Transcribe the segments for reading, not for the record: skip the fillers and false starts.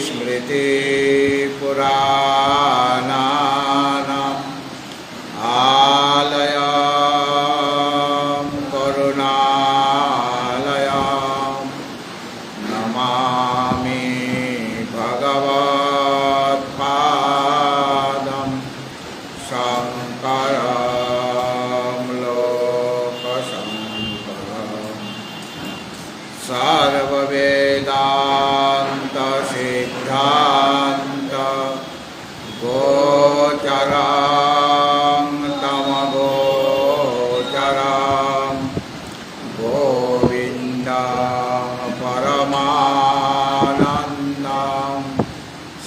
स्मृतिपुराणानाम् आलयं करुणालयं नमामि भगवत्पादं शङ्करं लोकशङ्करं सर्ववेदान्त सिद्धान्त गोचरं तमगोचरं गोविन्दं परमानन्दं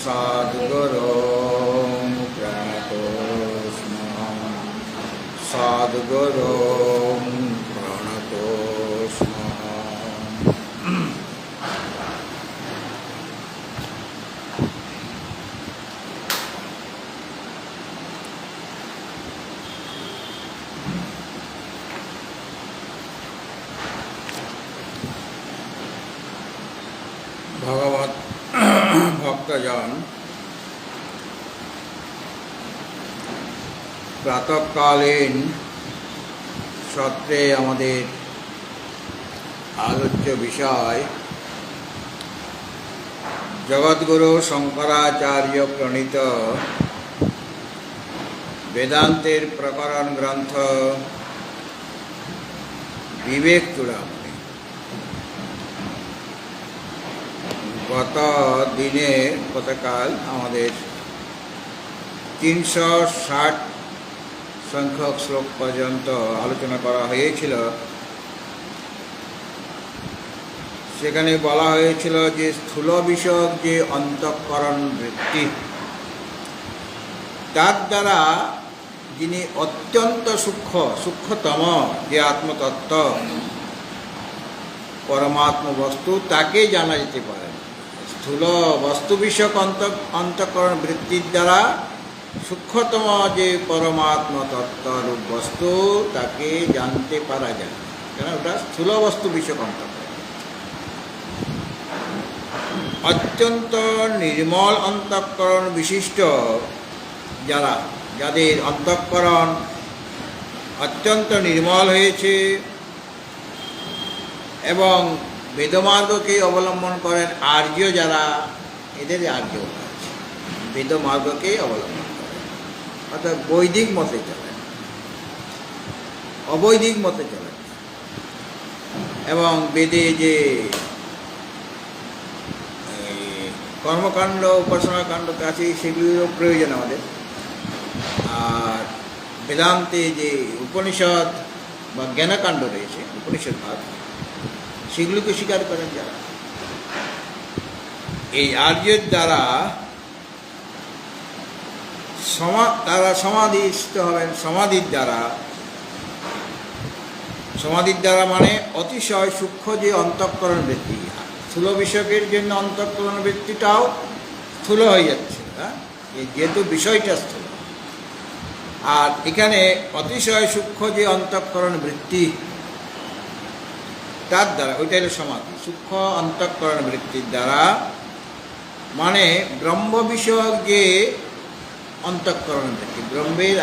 सद्गुरुं प्रणतोऽस्मि सद्गुरुं प्रणतोऽस्मि। ভগবত ভক্তজন প্রাতঃকালীন সত্রে আমাদের আলোচ্য বিষয় জগৎগুরু শঙ্করাচার্য প্রণীত বেদান্তের প্রকরণ গ্রন্থ বিবেক চূড়ামণি। গতকাল আমাদের 360 সংখ্যক শ্লোক পর্যন্ত আলোচনা করা হয়েছিল। সেখানে বলা হয়েছিল যে স্থূল বিষয়ক যে অন্তঃকরণ বৃত্তি, তার দ্বারা যিনি অত্যন্ত সূক্ষ্মতম যে আত্মতত্ত্ব পরমাত্ম বস্তু, তাকে জানা যেতে পারে। স্থূল বস্তু বিষয়ক অন্তঃকরণ বৃত্তির দ্বারা সূক্ষ্মতম যে পরমাত্ম তত্ত্বরূপ বস্তু, তাকে জানতে পারা যায়, কেন ওটা স্থূল বস্তু বিষয়ক অন্তঃকরণ। অত্যন্ত নির্মল অন্তঃকরণ বিশিষ্ট যাদের অন্তঃকরণ অত্যন্ত নির্মল হয়েছে এবং বেদমার্গকে অবলম্বন করেন আর্য যারা, এদের আর্য বেদমার্গকে অবলম্বন করেন, অর্থাৎ বৈদিক মতে চলেন, অবৈদিক মতে চলেন এবং বেদে যে কর্মকাণ্ড উপাসনাকাণ্ড আছে সেগুলিরও প্রয়োজন আমাদের। আর বেদান্তে যে উপনিষদ বা জ্ঞানকাণ্ড রয়েছে, উপনিষদ ভাগ, সেগুলোকে স্বীকার করেন যারা, এই আর্যের দ্বারা তারা সমাধিস্থ হবেন। সমাধির দ্বারা মানে অতিশয় সূক্ষ্ম যে অন্তঃকরণ বৃত্তি, স্থূল বিষয়কের জন্য অন্তঃকরণ বৃত্তিটাও স্থূল হয়ে যাচ্ছে, যেহেতু বিষয়টা স্থূল। আর এখানে অতিশয় সূক্ষ্ম যে অন্তঃকরণ বৃত্তি, তার দ্বারা, ওইটা হলো সমাধি। সূক্ষ্ম অন্তঃকরণ বৃত্তির দ্বারা মানে ব্রহ্ম বিষয়ক যে অন্তঃকরণ বৃত্তি, ব্রহ্মের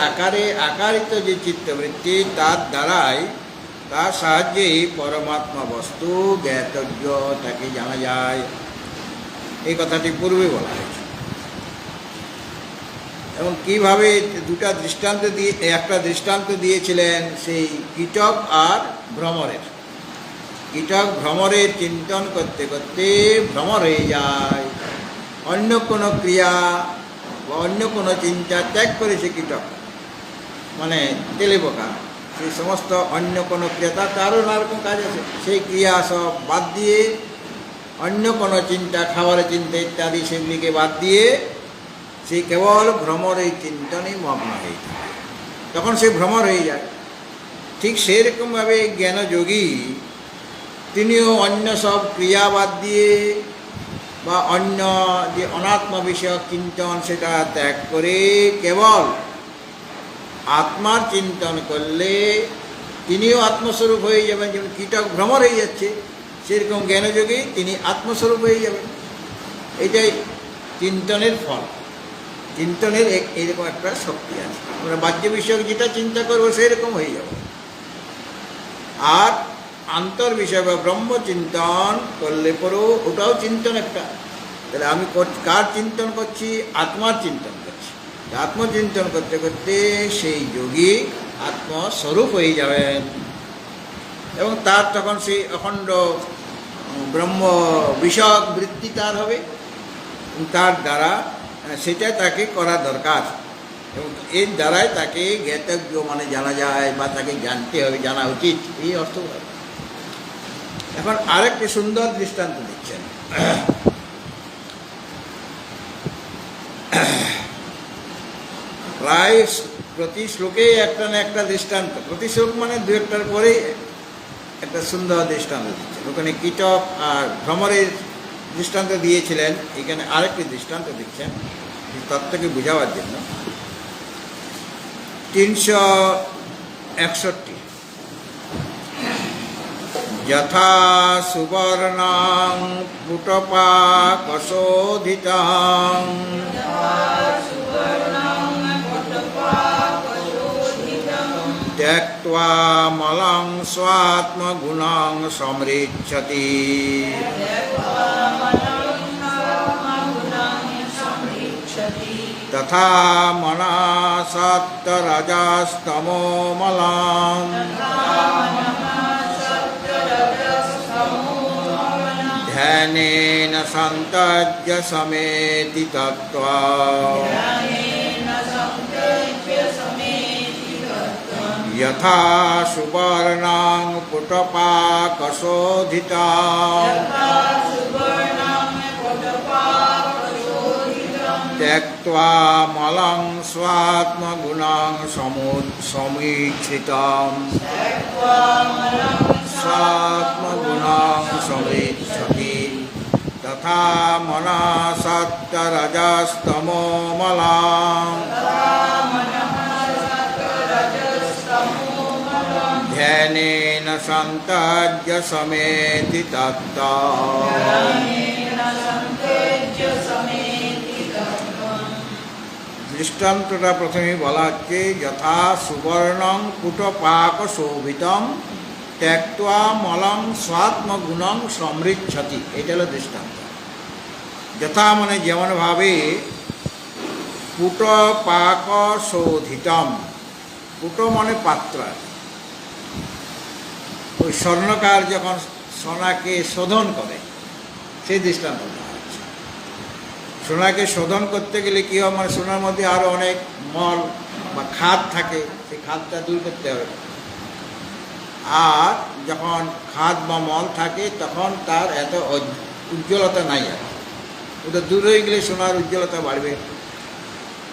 আকারিত যে চিত্তবৃত্তি, তার সাহায্যেই পরমাত্মা বস্তু জ্ঞাতব্য, তাকে জানা যায়। এই কথাটি পূর্বে বলা হয়েছে। এবং কীভাবে একটা দৃষ্টান্ত দিয়েছিলেন সেই কীটক আর ভ্রমরের। কীটক ভ্রমরের চিন্তন করতে করতে ভ্রমর হয়ে যায়, অন্য কোনো ক্রিয়া বা অন্য কোনো চিন্তা ত্যাগ করেছে কীটক, মানে তেলেপোকা। সেই সমস্ত অন্য কোনো ক্রিয়া, তারও নানারকম কাজ আছে, সেই ক্রিয়া সব বাদ দিয়ে, অন্য কোনো চিন্তা, খাবারের চিন্তা ইত্যাদি, সেগুলিকে বাদ দিয়ে সে কেবল ভ্রমরের চিন্তনই মগ্ন হয়ে থাকে, তখন সে ভ্রমর হয়ে যায়। ঠিক সেরকমভাবে জ্ঞানযোগী তিনিও অন্য সব ক্রিয়া বাদ দিয়ে বা অন্য যে অনাত্ম বিষয়ক চিন্তন সেটা ত্যাগ করে কেবল আত্মার চিন্তন করলে তিনিও আত্মস্বরূপ হয়ে যাবেন। যেমন কীটক ভ্রমর হয়ে যাচ্ছে, সেরকম জ্ঞানযোগী তিনি আত্মস্বরূপ হয়ে যাবেন। এটাই চিন্তনের ফল। চিন্তনের এরকম একটা শক্তি আছে। আমরা বাহ্য বিষয়ক যেটা চিন্তা করবো সেরকম হয়ে যাবে। আর আন্তর বিষয় বা ব্রহ্ম চিন্তন করলে পরেও ওটাও চিন্তন একটা। তাহলে আমি কার চিন্তন করছি? আত্মার চিন্তন করছি। আত্মচিন্তন করতে করতে সেই যোগী আত্মস্বরূপ হয়ে যাবেন এবং তার তখন সেই অখণ্ড ব্রহ্ম বিষয়ক বৃত্তি তার হবে। তার দ্বারা সেটা তাকে করা দরকার এবং এর দ্বারাই তাকে জ্ঞাতজ্ঞ মানে জানা যায় বা তাকে জানতে হবে, জানা উচিত, এই অর্থ। এখন আরেকটি সুন্দর দৃষ্টান্ত দিচ্ছেন। প্রায় প্রতি শ্লোকেই একটা না একটা দৃষ্টান্ত, প্রতি শ্লোক মানে দু একটার পরেই একটা সুন্দর দৃষ্টান্ত দিচ্ছেন। ওখানে কীটক আর ভ্রমরের দৃষ্টান্ত দিয়েছিলেন, এখানে আরেকটি দৃষ্টান্ত দিচ্ছেন তত্ত্বকে বোঝাবার জন্য। 361 যথা সুবর্ণং পুটপাকশোধিতং ত্যক্ত্বা মলং স্বাত্মগুণং সমৃচ্ছতি তথা মনসত্তরজস্তমো মলং ধ্যানেন সন্তজ্য সমেতি তত্ত্বা যথা সুবর্ণং পুটপাকশোধিতং ত্যক্ত্বা মলং স্বাত্মগুণং সমীক্ষিতং স্বাত্মগুণং সমৃচ্ছতি তথা মনসত্তরজস্তমো মলং ধ্যানেন সন্তজ্য সমেতি তত্ত্বা। দৃষ্টান্তটা প্রথমে বলা হচ্ছে যথা সুবর্ণং পুটপাক শোভিতম ত্যক্ত্বা মলং স্বাত্মগুণং সমৃচ্ছতি, এটা হলো দৃষ্টান্ত। যথা মানে যেমনভাবে পুটপাক শোধিতম, পুট মানে পাত্র, ওই স্বর্ণকার যখন সোনাকে শোধন করে সেই দৃষ্টান্ত। সোনাকে শোধন করতে গেলে কী হয়, মানে সোনার মধ্যে আরও অনেক মল বা খাদ থাকে, সেই খাদটা দূর করতে হবে। আর যখন খাদ বা মল থাকে তখন তার এত উজ্জ্বলতা নাই, আর ওটা দূর হয়ে গেলে সোনার উজ্জ্বলতা বাড়বে।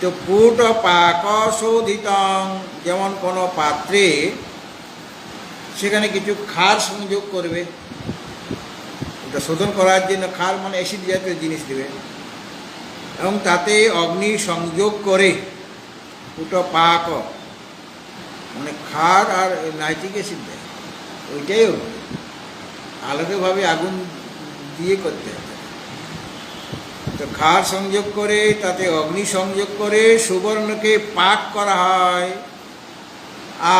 তো পুটপাক শোধিতং, যেমন কোনো পাত্রে সেখানে কিছু ক্ষার সংযোগ করবে, ওটা শোধন করার জন্য ক্ষার মানে অ্যাসিড জাতীয় জিনিস দেবে এবং তাতে অগ্নি সংযোগ করে পুটপাক মানে ক্ষার আর নাইট্রিক অ্যাসিড দেয়, ওইটাই আলাদাভাবে আগুন দিয়ে করতে হবে। তো ক্ষার সংযোগ করে তাতে অগ্নি সংযোগ করে সুবর্ণকে পাক করা হয়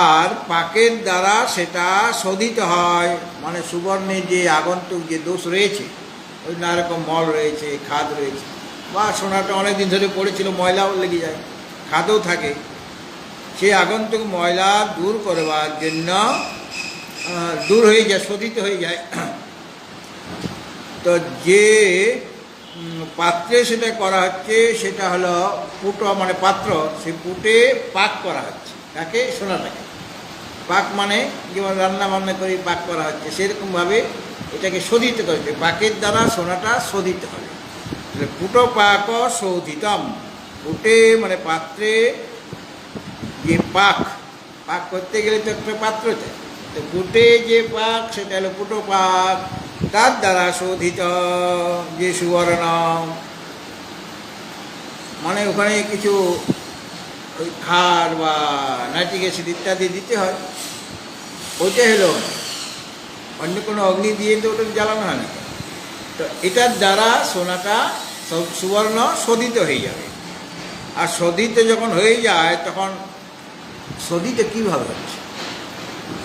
আর পাকের দ্বারা সেটা শোধিত হয়। মানে সুবর্ণের যে আগন্তুক যে দোষ রয়েছে, ওই নানা রকম মল রয়েছে, খাদ রয়েছে, বা সোনাটা অনেক দিন ধরে পড়েছিল, ময়লাও লেগে যায়, খাদও থাকে, সেই আগন্তুক ময়লা দূর করবার জন্য দূর হয়ে যায়, শোধিত হয়ে যায়। তো যে পাত্রে সেটা করা হচ্ছে সেটা হলো পুট মানে পাত্র, সেই পুটে পাক করা হচ্ছে। তাকে সোনাটাকে পাক মানে যেমন রান্না বান্না করে পাক করা হচ্ছে, সেরকমভাবে এটাকে শোধিত করছে, পাকের দ্বারা সোনাটা শোধিত হবে। পুটপাক শোধিতম, পুটে মানে পাত্রে যে পাক, পাক করতে গেলে তো একটা পাত্র চাই, তো পুটে যে পাক সেটা হলো পুটপাক, তার দ্বারা শোধিত যে সুবর্ণ, মানে ওখানে কিছু ওই ক্ষার বা নাইট্রিক অ্যাসিড ইত্যাদি দিতে হয়, ওইটা হলো অন্য কোনো অগ্নি দিয়ে তো ওটা জ্বালানো হয় না। তো এটার দ্বারা সোনাটা সুবর্ণ শোধিত হয়ে যাবে। আর শোধিত যখন হয়ে যায় তখন শোধিত কীভাবে হচ্ছে?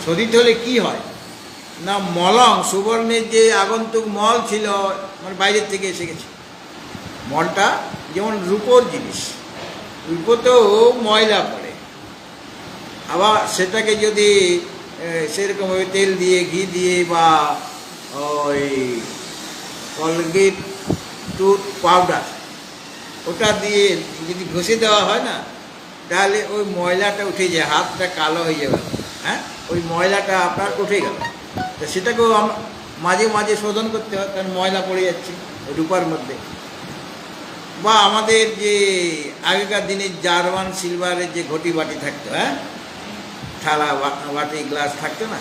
শোধিত হলে কি হয় না, মলং সুবর্ণের যে আগন্তুক মল ছিল, মানে বাইরের থেকে এসে গেছে মলটা, যেমন রূপোর জিনিস, রূপোতেও ময়লা পড়ে, আবার সেটাকে যদি সেরকমভাবে তেল দিয়ে ঘি দিয়ে বা ওই কলগেট টুথ পাউডার ওটা দিয়ে যদি ঘষে দেওয়া হয় না, তাহলে ওই ময়লাটা উঠে যায়, হাতটা কালো হয়ে যাবে, হ্যাঁ, ওই ময়লাটা আপনার উঠে গেল। তো সেটাকেও মাঝে মাঝে শোধন করতে হয়, কারণ ময়লা পড়ে যাচ্ছে রূপার মধ্যে। বা আমাদের যে আগেকার দিনে জার্মান সিলভারের যে ঘটি বাটি থাকতো, হ্যাঁ, থালা বাটি গ্লাস থাকতো না,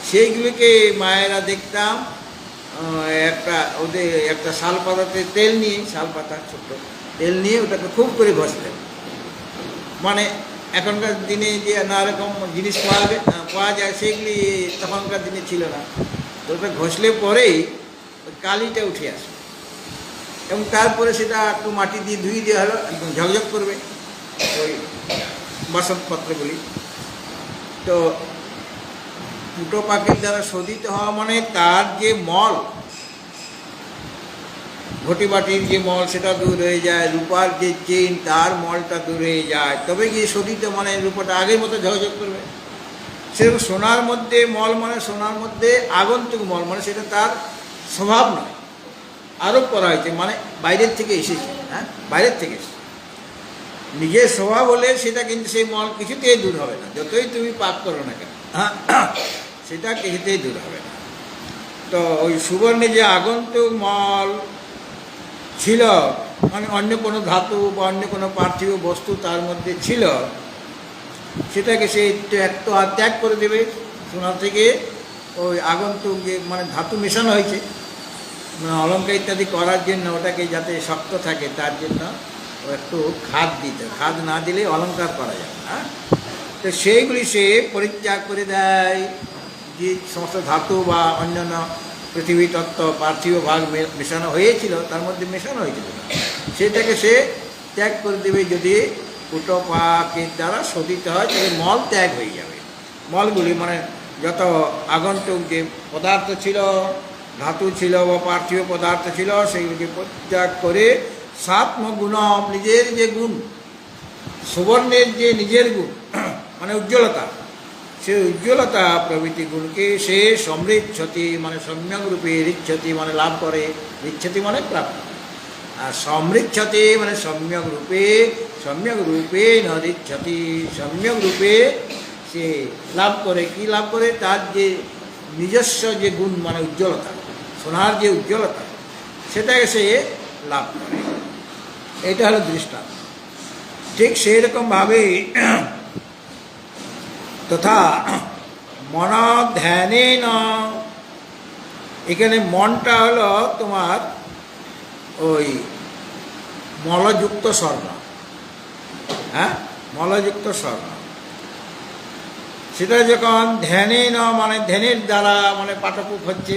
সেইগুলিকে মায়েরা দেখতাম ওদের একটা শাল পাতাতে তেল নিয়ে, শাল পাতা ছোট্ট তেল নিয়ে ওটাকে খুব করে ঘষতেন। মানে এখনকার দিনে যে নানা রকম জিনিস পাওয়া যায়, সেগুলি তখনকার দিনে ছিল না। তো ওটা ঘষলে পরেই ওই কালিটা উঠে আসে, এবং তারপরে সেটা একটু মাটি দিয়ে ধুয়ে দেওয়া হলো, একদম ঝকঝক করবে ওই বাসনপত্রগুলি। তো ফুটো পাখির দ্বারা শোধিত হওয়া মানে তার যে মল, ঘটি বাটির যে মল সেটা দূর হয়ে যায়, রূপার যে চেইন তার মলটা দূর হয়ে যায়, তবে গিয়ে শোধিত মানে রূপাটা আগের মতো ঝকঝক করবে। সেরকম সোনার মধ্যে মল মানে সোনার মধ্যে আগন্তুক মল, মানে সেটা তার স্বভাব নয়, আরোপ করা হয়েছে, মানে বাইরের থেকে এসেছে, হ্যাঁ, বাইরের থেকে এসেছে। নিজের স্বভাব হলে সেটা কিন্তু সেই মল কিছুতেই দূর হবে না, যতই তুমি পাপ করো না কেন, সেটা কিছুতেই দূর হবে না। তো ওই সুবর্ণে যে আগন্তুক মল ছিল, মানে অন্য কোনো ধাতু বা অন্য কোনো পার্থিব বস্তু তার মধ্যে ছিল, সেটাকে সে একটু ত্যাগ করে দেবে। সোনা থেকে ওই আগন্তুক যে মানে ধাতু মেশানো হয়েছে, মানে অলঙ্কার ইত্যাদি করার জন্য, ওটাকে যাতে শক্ত থাকে তার জন্য ও একটু খাদ দিতে, খাদ না দিলে অলঙ্কার করা যাবে, হ্যাঁ। তো সেইগুলি সে পরিত্যাগ করে দেয়, যে সমস্ত ধাতু বা অন্যান্য পৃথিবী তত্ত্ব পার্থিব ভাগ মেশানো হয়েছিল, তার মধ্যে মেশানো হয়েছিল, সেটাকে সে ত্যাগ করে দেবে। যদি ফুটো পাখির দ্বারা শোধিত হয় তাহলে মল ত্যাগ হয়ে যাবে। মলগুলি মানে যত আগন্তুক যে পদার্থ ছিল, ধাতু ছিল বা পার্থিব পদার্থ ছিল, সেইগুলিকে পরিত্যাগ করে সাত্মগুণম, নিজের যে গুণ, সুবর্ণের যে নিজের গুণ মানে উজ্জ্বলতা, সেই উজ্জ্বলতা প্রভৃতি গুণকে সে সমৃদ্ধতি মানে সম্যক রূপে, রিচ্ছতি মানে লাভ করে, রিচ্ছতি মানে প্রাপ্ত, আর সমৃদ্ধতি মানে সম্যক রূপে ন রিচ্ছতি, সম্যক রূপে সে লাভ করে। কি লাভ করে? তার যে নিজস্ব যে গুণ মানে উজ্জ্বলতা, সোনার যে উজ্জ্বলতা, সেটাকে সে লাভ করে। এটা হলো দৃষ্টান্ত। ঠিক সেই রকমভাবে তথা মন ধ্যানে না, এখানে মনটা হলো তোমার ওই মলযুক্ত স্বর্ণ, হ্যাঁ, মলযুক্ত স্বর্ণ। সেটা যখন ধ্যানে না মানে ধ্যানের দ্বারা মানে পাঠপুক হচ্ছে,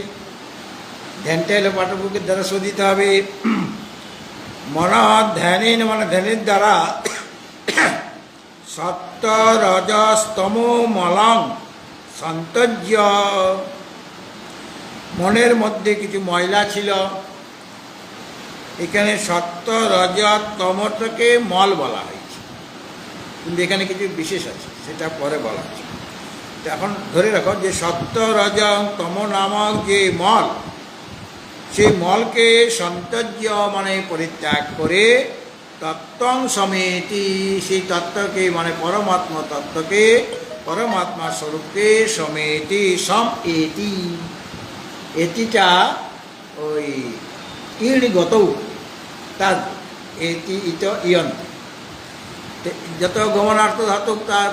ধ্যানটা হলো পাঠপুকের দ্বারা শোধিত হবে। মন ধ্যানে মানে ধ্যানের দ্বারা সত্য রজস্তম মলং সন্তর্য, মনের মধ্যে কিছু ময়লা ছিল, এখানে সত্য রজ তমটাকে মল বলা হয়েছে, কিন্তু এখানে কিছু বিশেষ আছে, সেটা পরে বলা হচ্ছে। এখন ধরে রাখো যে সত্য রজ তম নামক যে মল, সেই মলকে সন্তর্য মানে পরিত্যাগ করে তত্ত্বং সমেতি, সেই তত্ত্বকে মানে পরমাত্মা তত্ত্বকে, পরমাত্মা স্বরূপকে সমেতি, এটি, এটিটা ওই ইণগত তার এটি ইত ইয়ন্ত, যত গমনার্থ ধাতু তার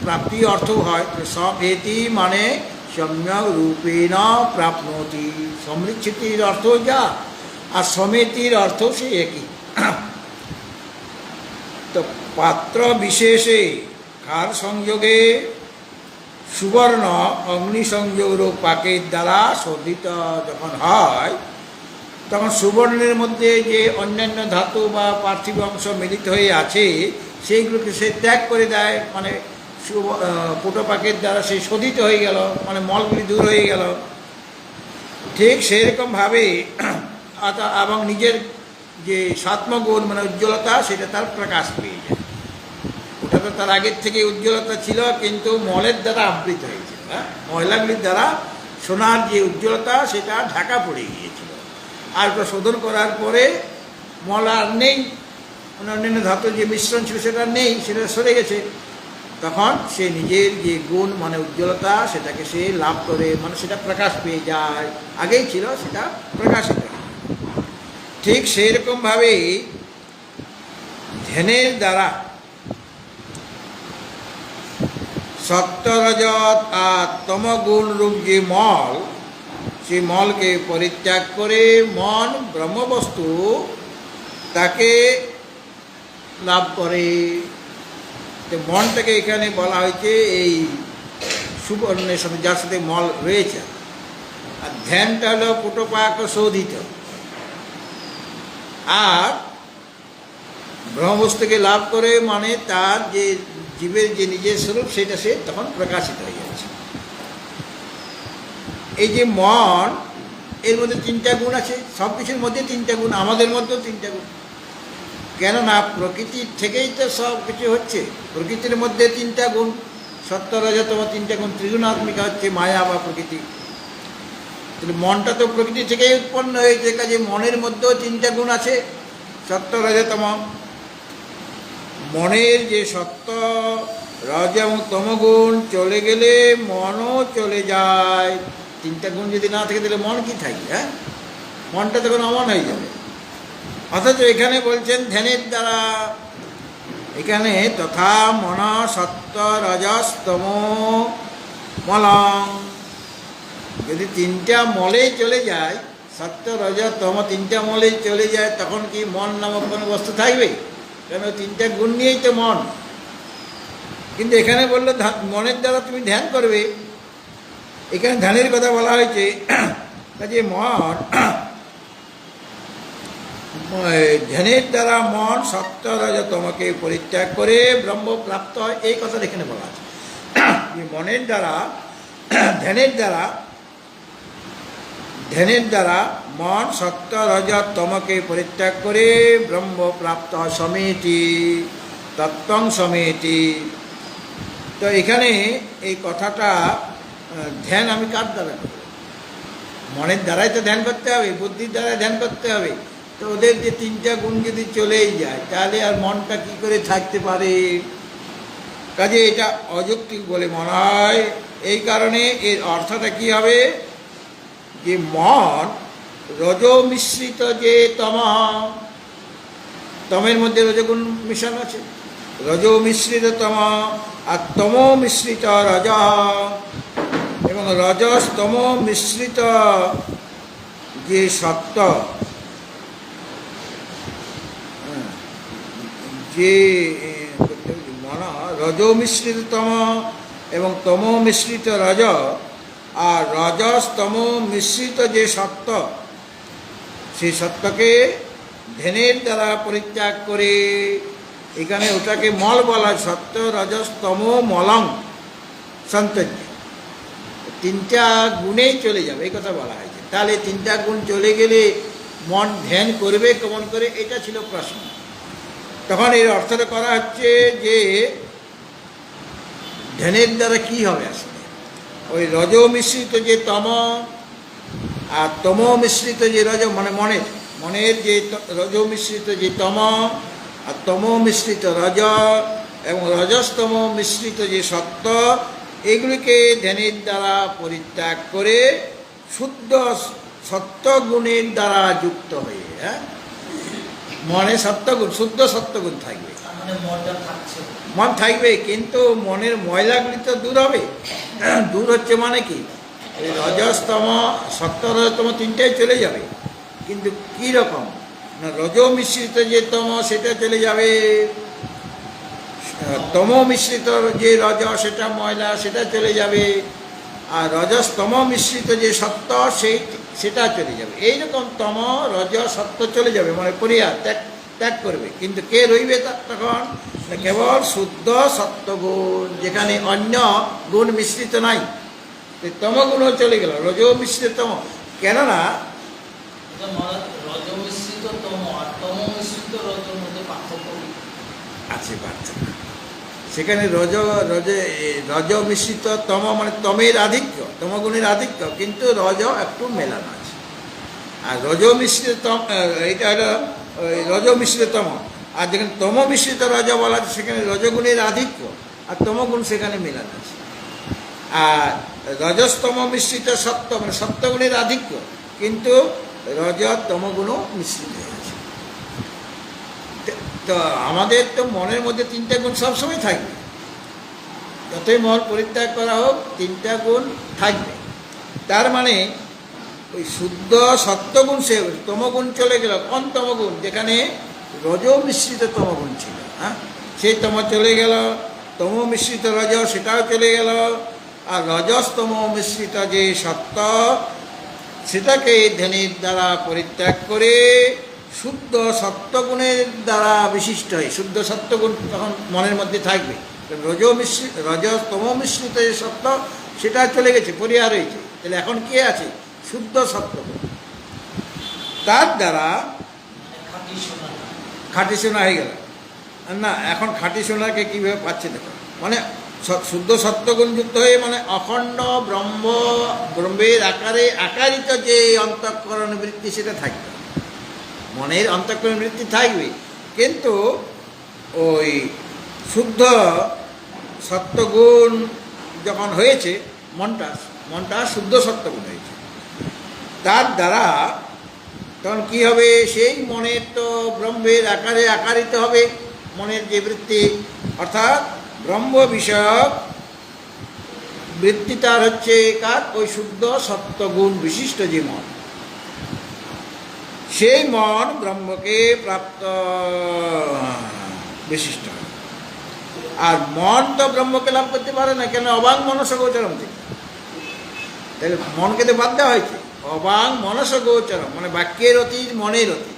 প্রাপ্তি অর্থ হয়। সম এটি মানে সম্যক রূপেণ প্রাপ্নতি, সমৃদ্ধির অর্থ যা, আর সমেতির অর্থ সে একই। তো পাত্র বিশেষে কার সংযোগে সুবর্ণ অগ্নি সংযোগ পাকের দ্বারা শোধিত যখন হয়, তখন সুবর্ণের মধ্যে যে অন্যান্য ধাতু বা পার্থিব অংশ মিলিত হয়ে আছে সেইগুলোকে সে ত্যাগ করে দেয়, মানে পুটপাকের দ্বারা সে শোধিত হয়ে গেল, মানে মলগুলি দূর হয়ে গেল। ঠিক সেরকমভাবে এবং নিজের যে সাত্মগুণ মানে উজ্জ্বলতা সেটা তার প্রকাশ পেয়ে যায়। ওটা তো তার আগের থেকে উজ্জ্বলতা ছিল, কিন্তু মলের দ্বারা আবৃত হয়েছিল, ময়লাগুলির দ্বারা সোনার যে উজ্জ্বলতা সেটা ঢাকা পড়ে গিয়েছিল। আর ওটা শোধন করার পরে মল আর নেই, অন্যান্য ধাতুর যে মিশ্রণ ছিল সেটা নেই, সেটা সরে গেছে। তখন সে নিজের যে গুণ মানে উজ্জ্বলতা সেটাকে সে লাভ করে, মানে সেটা প্রকাশ পেয়ে যায়, আগেই ছিল সেটা প্রকাশিত হয়। ঠিক সেইরকমভাবেই ধ্যানের দ্বারা সত্য রজত আর তমগুণ রূপ যে মল, সেই মলকে পরিত্যাগ করে মন ব্রহ্মবস্তু তাকে লাভ করে। তো মনটাকে এখানে বলা হয়েছে এই সুবর্ণের সাথে, যার সাথে মল রয়েছে। আর ধ্যানটা হলো পুটপাক শোধিত। আর ব্রহ্মবস্তুকে লাভ করে মানে তার যে জীবের যে নিজের স্বরূপ সেটা সে তখন প্রকাশিত হয়ে যাচ্ছে। এই যে মন, এর মধ্যে তিনটা গুণ আছে, সব কিছুর মধ্যে তিনটা গুণ, আমাদের মধ্যেও তিনটা গুণ। কেননা প্রকৃতির থেকেই তো সব কিছু হচ্ছে। প্রকৃতির মধ্যে তিনটা গুণ, সত্য রজতম তিনটা গুণ, ত্রিগুণাত্মিকা হচ্ছে মায়া বা প্রকৃতি। তাহলে মনটা তো প্রকৃতি থেকেই উৎপন্ন হয়েছে, কাজে মনের মধ্যেও তিনটা গুণ আছে, সত্য রজতম। মনের যে সত্য রজ এবং তমগুণ চলে গেলে মনও চলে যায়। তিনটা গুণ যদি না থাকে তাহলে মন কি থাকবে? মনটা তখন অমন হয়ে যাবে। অথচ এখানে বলছেন ধ্যানের দ্বারা, এখানে তথা মন সত্য রজস্তম মলং, যদি তিনটা মলেই চলে যায়, সত্য রজ তম তিনটা মলেই চলে যায়, তখন কি মন নামক কোনো বস্তু থাকবে? কেন তিনটা গুণ নিয়েই তো মন। কিন্তু এখানে বললো মনের দ্বারা তুমি ধ্যান করবে, এখানে ধ্যানের কথা বলা হয়েছে। যে মন, ধ্যানের দ্বারা মন সত্য রজতমকে পরিত্যাগ করে ব্রহ্ম প্রাপ্ত হয়, এই কথা এখানে বলা আছে। যে মনের দ্বারা, ধ্যানের দ্বারা মন সত্য রজতমকে পরিত্যাগ করে ব্রহ্ম প্রাপ্ত হয়, সমেতি তত্ত্বং সমেতি। তো এখানে এই কথাটা ধ্যান আমি কার দ্বারা করব? মনের দ্বারাই তো ধ্যান করতে হবে, বুদ্ধির দ্বারাই ধ্যান করতে হবে। তো ওদের যে তিনটা গুণ যদি চলেই যায় তাহলে আর মনটা কি করে থাকতে পারে? কাজে এটা অযৌক্তিক বলে মনে হয়। এই কারণে এর অর্থটা কি হবে? যে মন রজ মিশ্রিত যে তমের মধ্যে রজগুণ মিশন আছে, রজ মিশ্রিত তম আর তম মিশ্রিত রজ, এবং রজস্তম মিশ্রিত যে সত্য, যে রজ মিশ্রিত তম এবং তম মিশ্রিত রজ, আর রজস্তম মিশ্রিত যে সত্য, সেই সত্যকে ধ্যানের দ্বারা পরিত্যাগ করে, এখানে ওটাকে মল বলা, সত্য রজস্তম মলং সন্তর্য, তিনটা গুণেই চলে যাবে এই কথা বলা হয়েছে। তাহলে তিনটা গুণ চলে গেলে মন ধ্যান করবে কেমন করে, এটা ছিল প্রশ্ন। তখন এর অর্থটা করা হচ্ছে যে ধ্যানের দ্বারা কি হবে আসলে? ওই রজ মিশ্রিত যে তম আর তম মিশ্রিত যে রজ, মানে মনের যে রজ মিশ্রিত যে তম আর তম মিশ্রিত রজ এবং রজস্তম মিশ্রিত যে সত্য, এগুলিকে ধ্যানের দ্বারা পরিত্যাগ করে শুদ্ধ সত্যগুণের দ্বারা যুক্ত হয়ে, মনে সত্যগুণ, শুদ্ধ সত্যগুণ থাকবে। মন থাকবে, কিন্তু মনের ময়লাগুলি তো দূর হবে। দূর হচ্ছে মানে কি? রজস্তম সত্য রজতম তিনটাই চলে যাবে, কিন্তু কি রকম না, রজ মিশ্রিত যে তম সেটা চলে যাবে, তম মিশ্রিত যে রজ সেটা ময়লা সেটা চলে যাবে, আর রজস্তম মিশ্রিত যে সত্য সেটা চলে যাবে। এইরকম তম রজ সত্য চলে যাবে, মানে পরিহার ত্যাগ ত্যাগ করবে। কিন্তু কে রইবে তখন? কেবল শুদ্ধ সত্যগুণ, যেখানে অন্য গুণ মিশ্রিত নাই। তমগুণও চলে গেল, রজ মিশ্রিত তম। কেননা রজ মিশ্রিত তম আর তম মিশ্রিত রজের মধ্যে পার্থক্য আছে, পার্থক্য সেখানে। রজ মিশ্রিত তম মানে তমের আধিক্য, তমগুণের আধিক্য, কিন্তু রজ একটু মেলানো আছে। আর রজ মিশ্রিত তম, এটা হলো রজ মিশ্রিত তম। আর যেখানে তম মিশ্রিত রজ বলা আছে, সেখানে রজগুণের আধিক্য আর তমগুণ সেখানে মেলানো আছে। আর রজস্তম মিশ্রিত সত্য মানে সত্যগুণের আধিক্য, কিন্তু রজ তমগুণও মিশ্রিত হয়েছে। তো আমাদের তো মনের মধ্যে তিনটা গুণ সবসময় থাকবে, যতই মন পরিত্যাগ করা হোক তিনটা গুণ থাকবে। তার মানে ওই শুদ্ধ সত্যগুণ সে তমগুণ চলে গেল। কোন তমগুণ? যেখানে রজ মিশ্রিত তমগুণ ছিল, হ্যাঁ, সেই তম চলে গেল। তম মিশ্রিত রজ সেটাও চলে গেল। আর রজস্তম মিশ্রিত যে সত্য, সেটাকে ধ্যানের দ্বারা পরিত্যাগ করে শুদ্ধ সত্যগুণের দ্বারা বিশিষ্ট হয়। শুদ্ধ সত্যগুণ তখন মনের মধ্যে থাকবে। রজস্তম মিশ্রিত যে সত্য, সেটা চলে গেছে, পরিহার হয়েছে। তাহলে এখন কে আছে? শুদ্ধ সত্যগুণ। তার দ্বারা খাঁটি সোনা হয়ে গেল না। এখন খাঁটি সোনাকে কীভাবে পাচ্ছে দেখো, মানে শুদ্ধ সত্যগুণ যুক্ত হয়ে, মানে অখণ্ড ব্রহ্মের আকারে আকারিত যে অন্তঃকরণ বৃত্তি, সেটা থাকবে। মনের অন্তঃকরণ বৃত্তি থাকবে, কিন্তু ওই শুদ্ধ সত্যগুণ যখন হয়েছে, মনটা শুদ্ধ সত্যগুণ হয়েছে, তার দ্বারা তখন কী হবে? সেই মনের তো ব্রহ্মের আকারে আকারিত হবে মনের যে বৃত্তি, অর্থাৎ ব্রহ্ম বিষয়ক বৃত্তি তার হচ্ছে কার? ওই শুদ্ধ সত্যগুণ বিশিষ্ট যে মন, সেই মন ব্রহ্মকে প্রাপ্ত বিশিষ্ট। আর মন তো ব্রহ্মকে লাভ করতে পারে না, কেন? অবাং মনস গোচরম থেকে। তাহলে মনকে তো বাদ দেওয়া হয়েছে। অবাং মনস গোচরম মানে বাক্যের অতীত, মনের অতীত।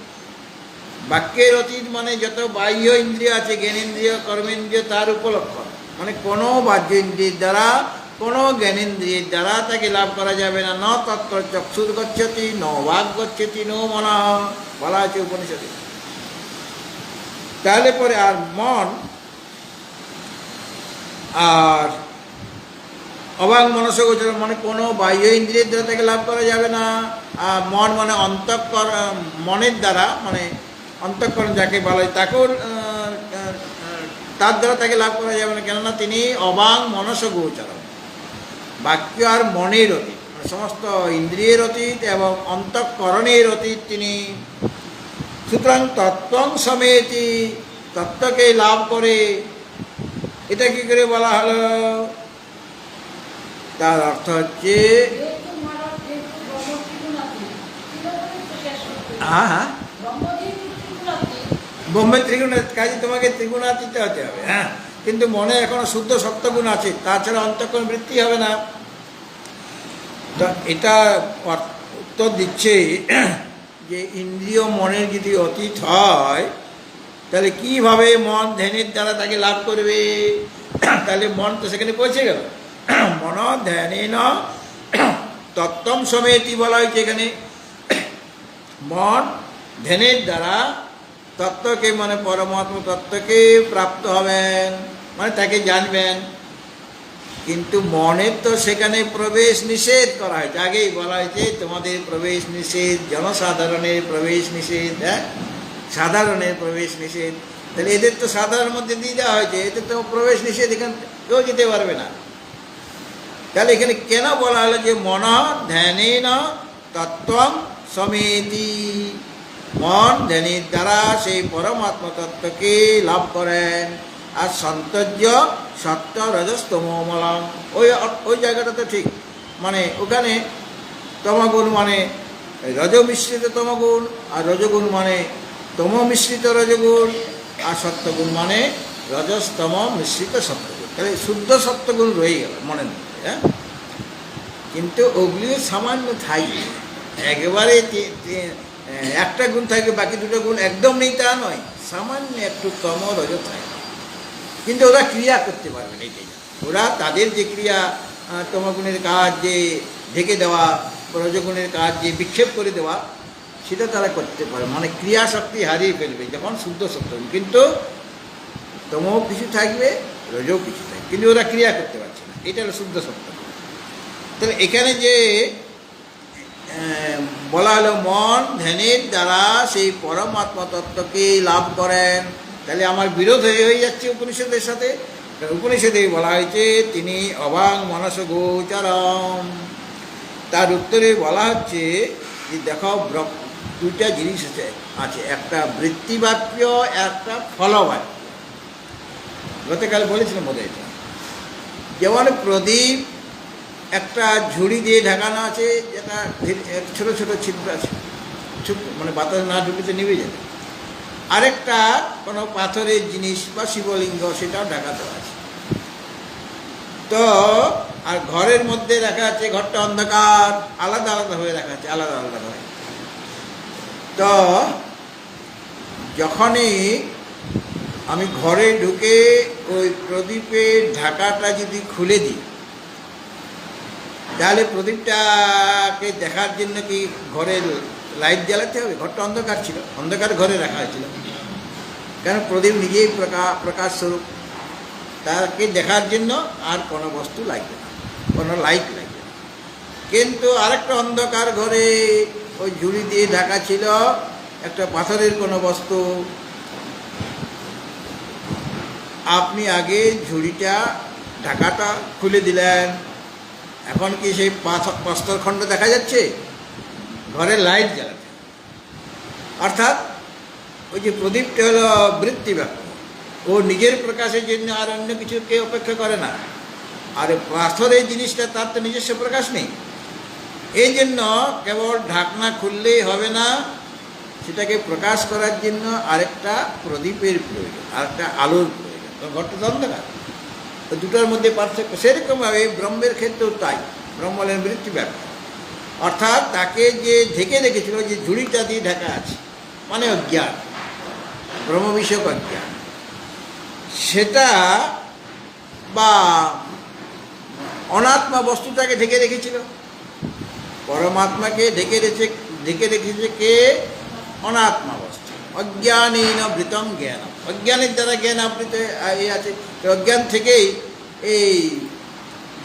বাক্যের অতীত মানে যত বাহ্য ইন্দ্রিয় আছে, জ্ঞানেন্দ্রিয়, কর্মেন্দ্রিয়, তার উপলক্ষণ, মানে কোনো বাহ্য ইন্দ্রিয়ের দ্বারা, কোনো জ্ঞানেন্দ্রিয়ের দ্বারা তাকে লাভ করা যাবে না। ন তত্ত্ব চক্ষুর গচ্ছতি, ন বাগ গচ্ছতি, ন মনা, বলা আছে উপনিষদে। তাহলে পরে আর মন, আর অবাং মনস গোচর মানে কোনো বাহ্য ইন্দ্রিয়ের দ্বারা তাকে লাভ করা যাবে না। আর মন মানে মনের দ্বারা, মানে অন্তঃকরণ যাকে বলা হয়, তাকেও তার দ্বারা তাকে লাভ করা যাবে না, কেননা তিনি অবাং মনস গোচর। বাক্য আর মনের অতীত, মানে সমস্ত ইন্দ্রিয়ের অতীত এবং অন্তঃকরণের অতীত তিনি। সুতরাং তত্ত্বং সমেতি, তত্ত্বকে লাভ করে। এটা কি করে বলা হলো? তার অর্থ হচ্ছে, হ্যাঁ হ্যাঁ, ব্রহ্মের ত্রিগুণের কাজে তোমাকে ত্রিগুণাতীত হতে হবে, হ্যাঁ, কিন্তু মনে এখনো শুদ্ধ সত্যগুণ আছে, তাছাড়া অন্তঃকরণ বৃত্তি হবে না। তো এটা উত্তর দিচ্ছে যে ইন্দ্রিয় মনের যদি অতীত হয়, তাহলে কিভাবে মন ধ্যানের দ্বারা তাকে লাভ করবে? তাহলে মন তো সেখানে পৌঁছে গেল। মন ধ্যানেন তত্ত্বম সমেতি বলা হয়েছে এখানে। মন ধ্যানের দ্বারা তত্ত্বকে, মানে পরমাত্ম তত্ত্বকে প্রাপ্ত হবেন, মানে তাকে জানবেন। কিন্তু মনের তো সেখানে প্রবেশ নিষেধ করা হয়েছে, আগেই বলা হয়েছে তোমাদের প্রবেশ নিষেধ, জনসাধারণের প্রবেশ নিষেধ, হ্যাঁ, সাধারণের প্রবেশ নিষেধ। তাহলে এদের তো সাধারণ মধ্যে দিয়ে দেওয়া হয়েছে, এদের তো প্রবেশ নিষেধ, এখানে কেউ যেতে পারবে না। তাহলে এখানে কেন বলা হলো যে মন ধ্যানেন তত্ত্বম সমেতি? মন ধ্যানের দ্বারা সেই পরমাত্মা তত্ত্বকে লাভ করেন। আর সন্তর্য সত্য রজস্তম মলম, ওই জায়গাটা তো ঠিক, মানে ওখানে তমগুণ মানে রজ মিশ্রিত তমগুণ, আর রজগুণ মানে তম মিশ্রিত রজগুণ, আর সত্যগুণ মানে রজস্তম মিশ্রিত সত্যগুণ। তাহলে শুদ্ধ সত্যগুণ রয়ে গেল মনের মধ্যে, হ্যাঁ, কিন্তু ওগুলিও সামান্য থাকবে। একেবারে একটা গুণ থাকবে, বাকি দুটো গুণ একদম নেই তা নয়, সামান্য একটু তম রজ থাকে, কিন্তু ওরা ক্রিয়া করতে পারবে না। এটাই ওরা তাদের যে ক্রিয়া, তমগুণের কাজ যে ঢেকে দেওয়া, রজগুণের কাজ যে বিক্ষেপ করে দেওয়া, সেটা তারা করতে পারে, মানে ক্রিয়া শক্তি হারিয়ে ফেলবে যখন শুদ্ধ সত্য। কিন্তু তমও কিছু থাকবে, রজও কিছু থাকবে, কিন্তু ওরা ক্রিয়া করতে পারছে না। এটা হলো শুদ্ধ সত্য। তাহলে এখানে যে বলা হলো মন ধ্যানের দ্বারা সেই পরমাত্মা তত্ত্বকে লাভ করেন, তাহলে আমার বিরোধ হয়ে যাচ্ছে উপনিষদের সাথে। উপনিষদে বলা হয়েছে তিনি অবাং মনস গোচরম। তার উত্তরে বলা হচ্ছে যে দেখো দুইটা জিনিস আছে, একটা বৃত্তিবাক্য, একটা ফলবাক্য। গতকাল বলেছিলাম বোধ হয়, যেমন প্রদীপ একটা ঝুড়ি দিয়ে ঢাকানো আছে, যেটা ছোট ছোট ছিদ্র আছে, মানে বাতাস না ঢুকেতে নিভে যাবে। আরেকটা কোনো পাথরের জিনিস বা শিবলিঙ্গ, সেটাও ঢাকাতে আছে। তো আর ঘরের মধ্যে রাখা আছে, ঘরটা অন্ধকার, আলাদা আলাদা হয়ে রাখা আছে, আলাদা আলাদা হয়ে। তো যখনই আমি ঘরে ঢুকে ওই প্রদীপের ঢাকাটা যদি খুলে দিই, তাহলে প্রদীপটাকে দেখার জন্য কি ঘরের লাইট জ্বালাতে হবে? ঘরটা অন্ধকার ছিল, অন্ধকার ঘরে রাখা হয়েছিল, কেন প্রদীপ নিজেই প্রকাশ স্বরূপ, তাকে দেখার জন্য আর কোনো বস্তু লাগবে না, কোনো লাইট লাগবে না। কিন্তু আরেকটা অন্ধকার ঘরে ওই ঝুড়ি দিয়ে ঢাকা ছিল একটা পাথরের কোনো বস্তু, আপনি আগে ঝুড়িটা ঢাকাটা খুলে দিলেন, এখন কি সেই প্রস্তরখণ্ড দেখা যাচ্ছে? ঘরে লাইট জ্বালাতে, অর্থাৎ ওই যে প্রদীপটা হলো বৃত্তিবাক্য, ও নিজের প্রকাশের জন্য আর অন্য কিছুকে অপেক্ষা করে না। আর পাথরের জিনিসটা তার তো নিজস্ব প্রকাশ নেই, এই জন্য কেবল ঢাকনা খুললেই হবে না, সেটাকে প্রকাশ করার জন্য আরেকটা প্রদীপের প্রয়োজন, আরেকটা আলোর প্রয়োজন। ঘরটা তো অন্ধকার, তো দুটোর মধ্যে পার্থক্য। সেরকমভাবে ব্রহ্মের ক্ষেত্রেও তাই, ব্রহ্ম হলেন বৃত্তিবাক্য, অর্থাৎ তাকে যে ঢেকে রেখেছিল, যে ঝুড়িটা দিয়ে ঢাকা আছে, মানে অজ্ঞান, ব্রহ্ম বিষয়ক অজ্ঞান, সেটা বা অনাত্মা বস্তুটাকে ঢেকে রেখেছিল। পরমাত্মাকে ঢেকে রেখেছে কে? অনাত্মা বস্তু। অজ্ঞানেন বৃতম জ্ঞান, অজ্ঞানের দ্বারা জ্ঞান আবৃত আছে। অজ্ঞান থেকেই এই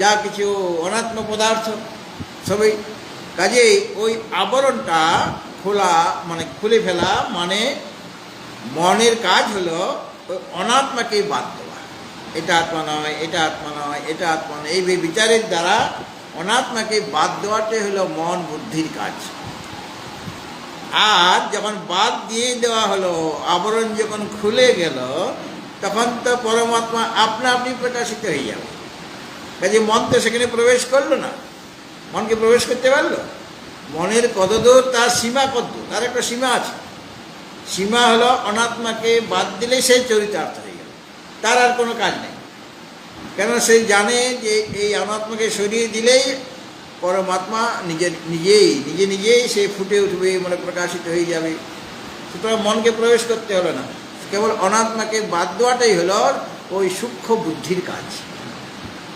যা কিছু অনাত্ম পদার্থ সবই, কাজেই ওই আবরণটা খোলা, মানে খুলে ফেলা, মানে মনের কাজ হলো ওই অনাত্মাকে বাদ দেওয়া। এটা আত্মা নয়, এটা আত্মা নয়, এটা আত্মা নয়, এই বিচারের দ্বারা অনাত্মাকে বাদ দেওয়াটাই হলো মন বুদ্ধির কাজ। আর যখন বাদ দিয়ে দেওয়া হলো, আবরণ যখন খুলে গেল, তখন তো পরমাত্মা আপনা আপনি প্রকাশিত হয়ে যাবে। কাজে মন তো সেখানে প্রবেশ করলো না, মনকে প্রবেশ করতে পারলো? মনের কতদূর, তার সীমা কতদূর, তার একটা সীমা আছে। সীমা হলো অনাত্মাকে বাদ দিলেই সেই চরিতার্থ হয়ে গেল, তার আর কোনো কাজ নেই। কেন সে জানে যে এই অনাত্মাকে সরিয়ে দিলেই পরমাত্মা নিজেই সে ফুটে উঠবে, মানে প্রকাশিত হয়ে যাবে। সুতরাং মনকে প্রবেশ করতে হলো না, কেবল অনাত্মাকে বাদ দেওয়াটাই হলো ওই সূক্ষ্ম বুদ্ধির কাজ।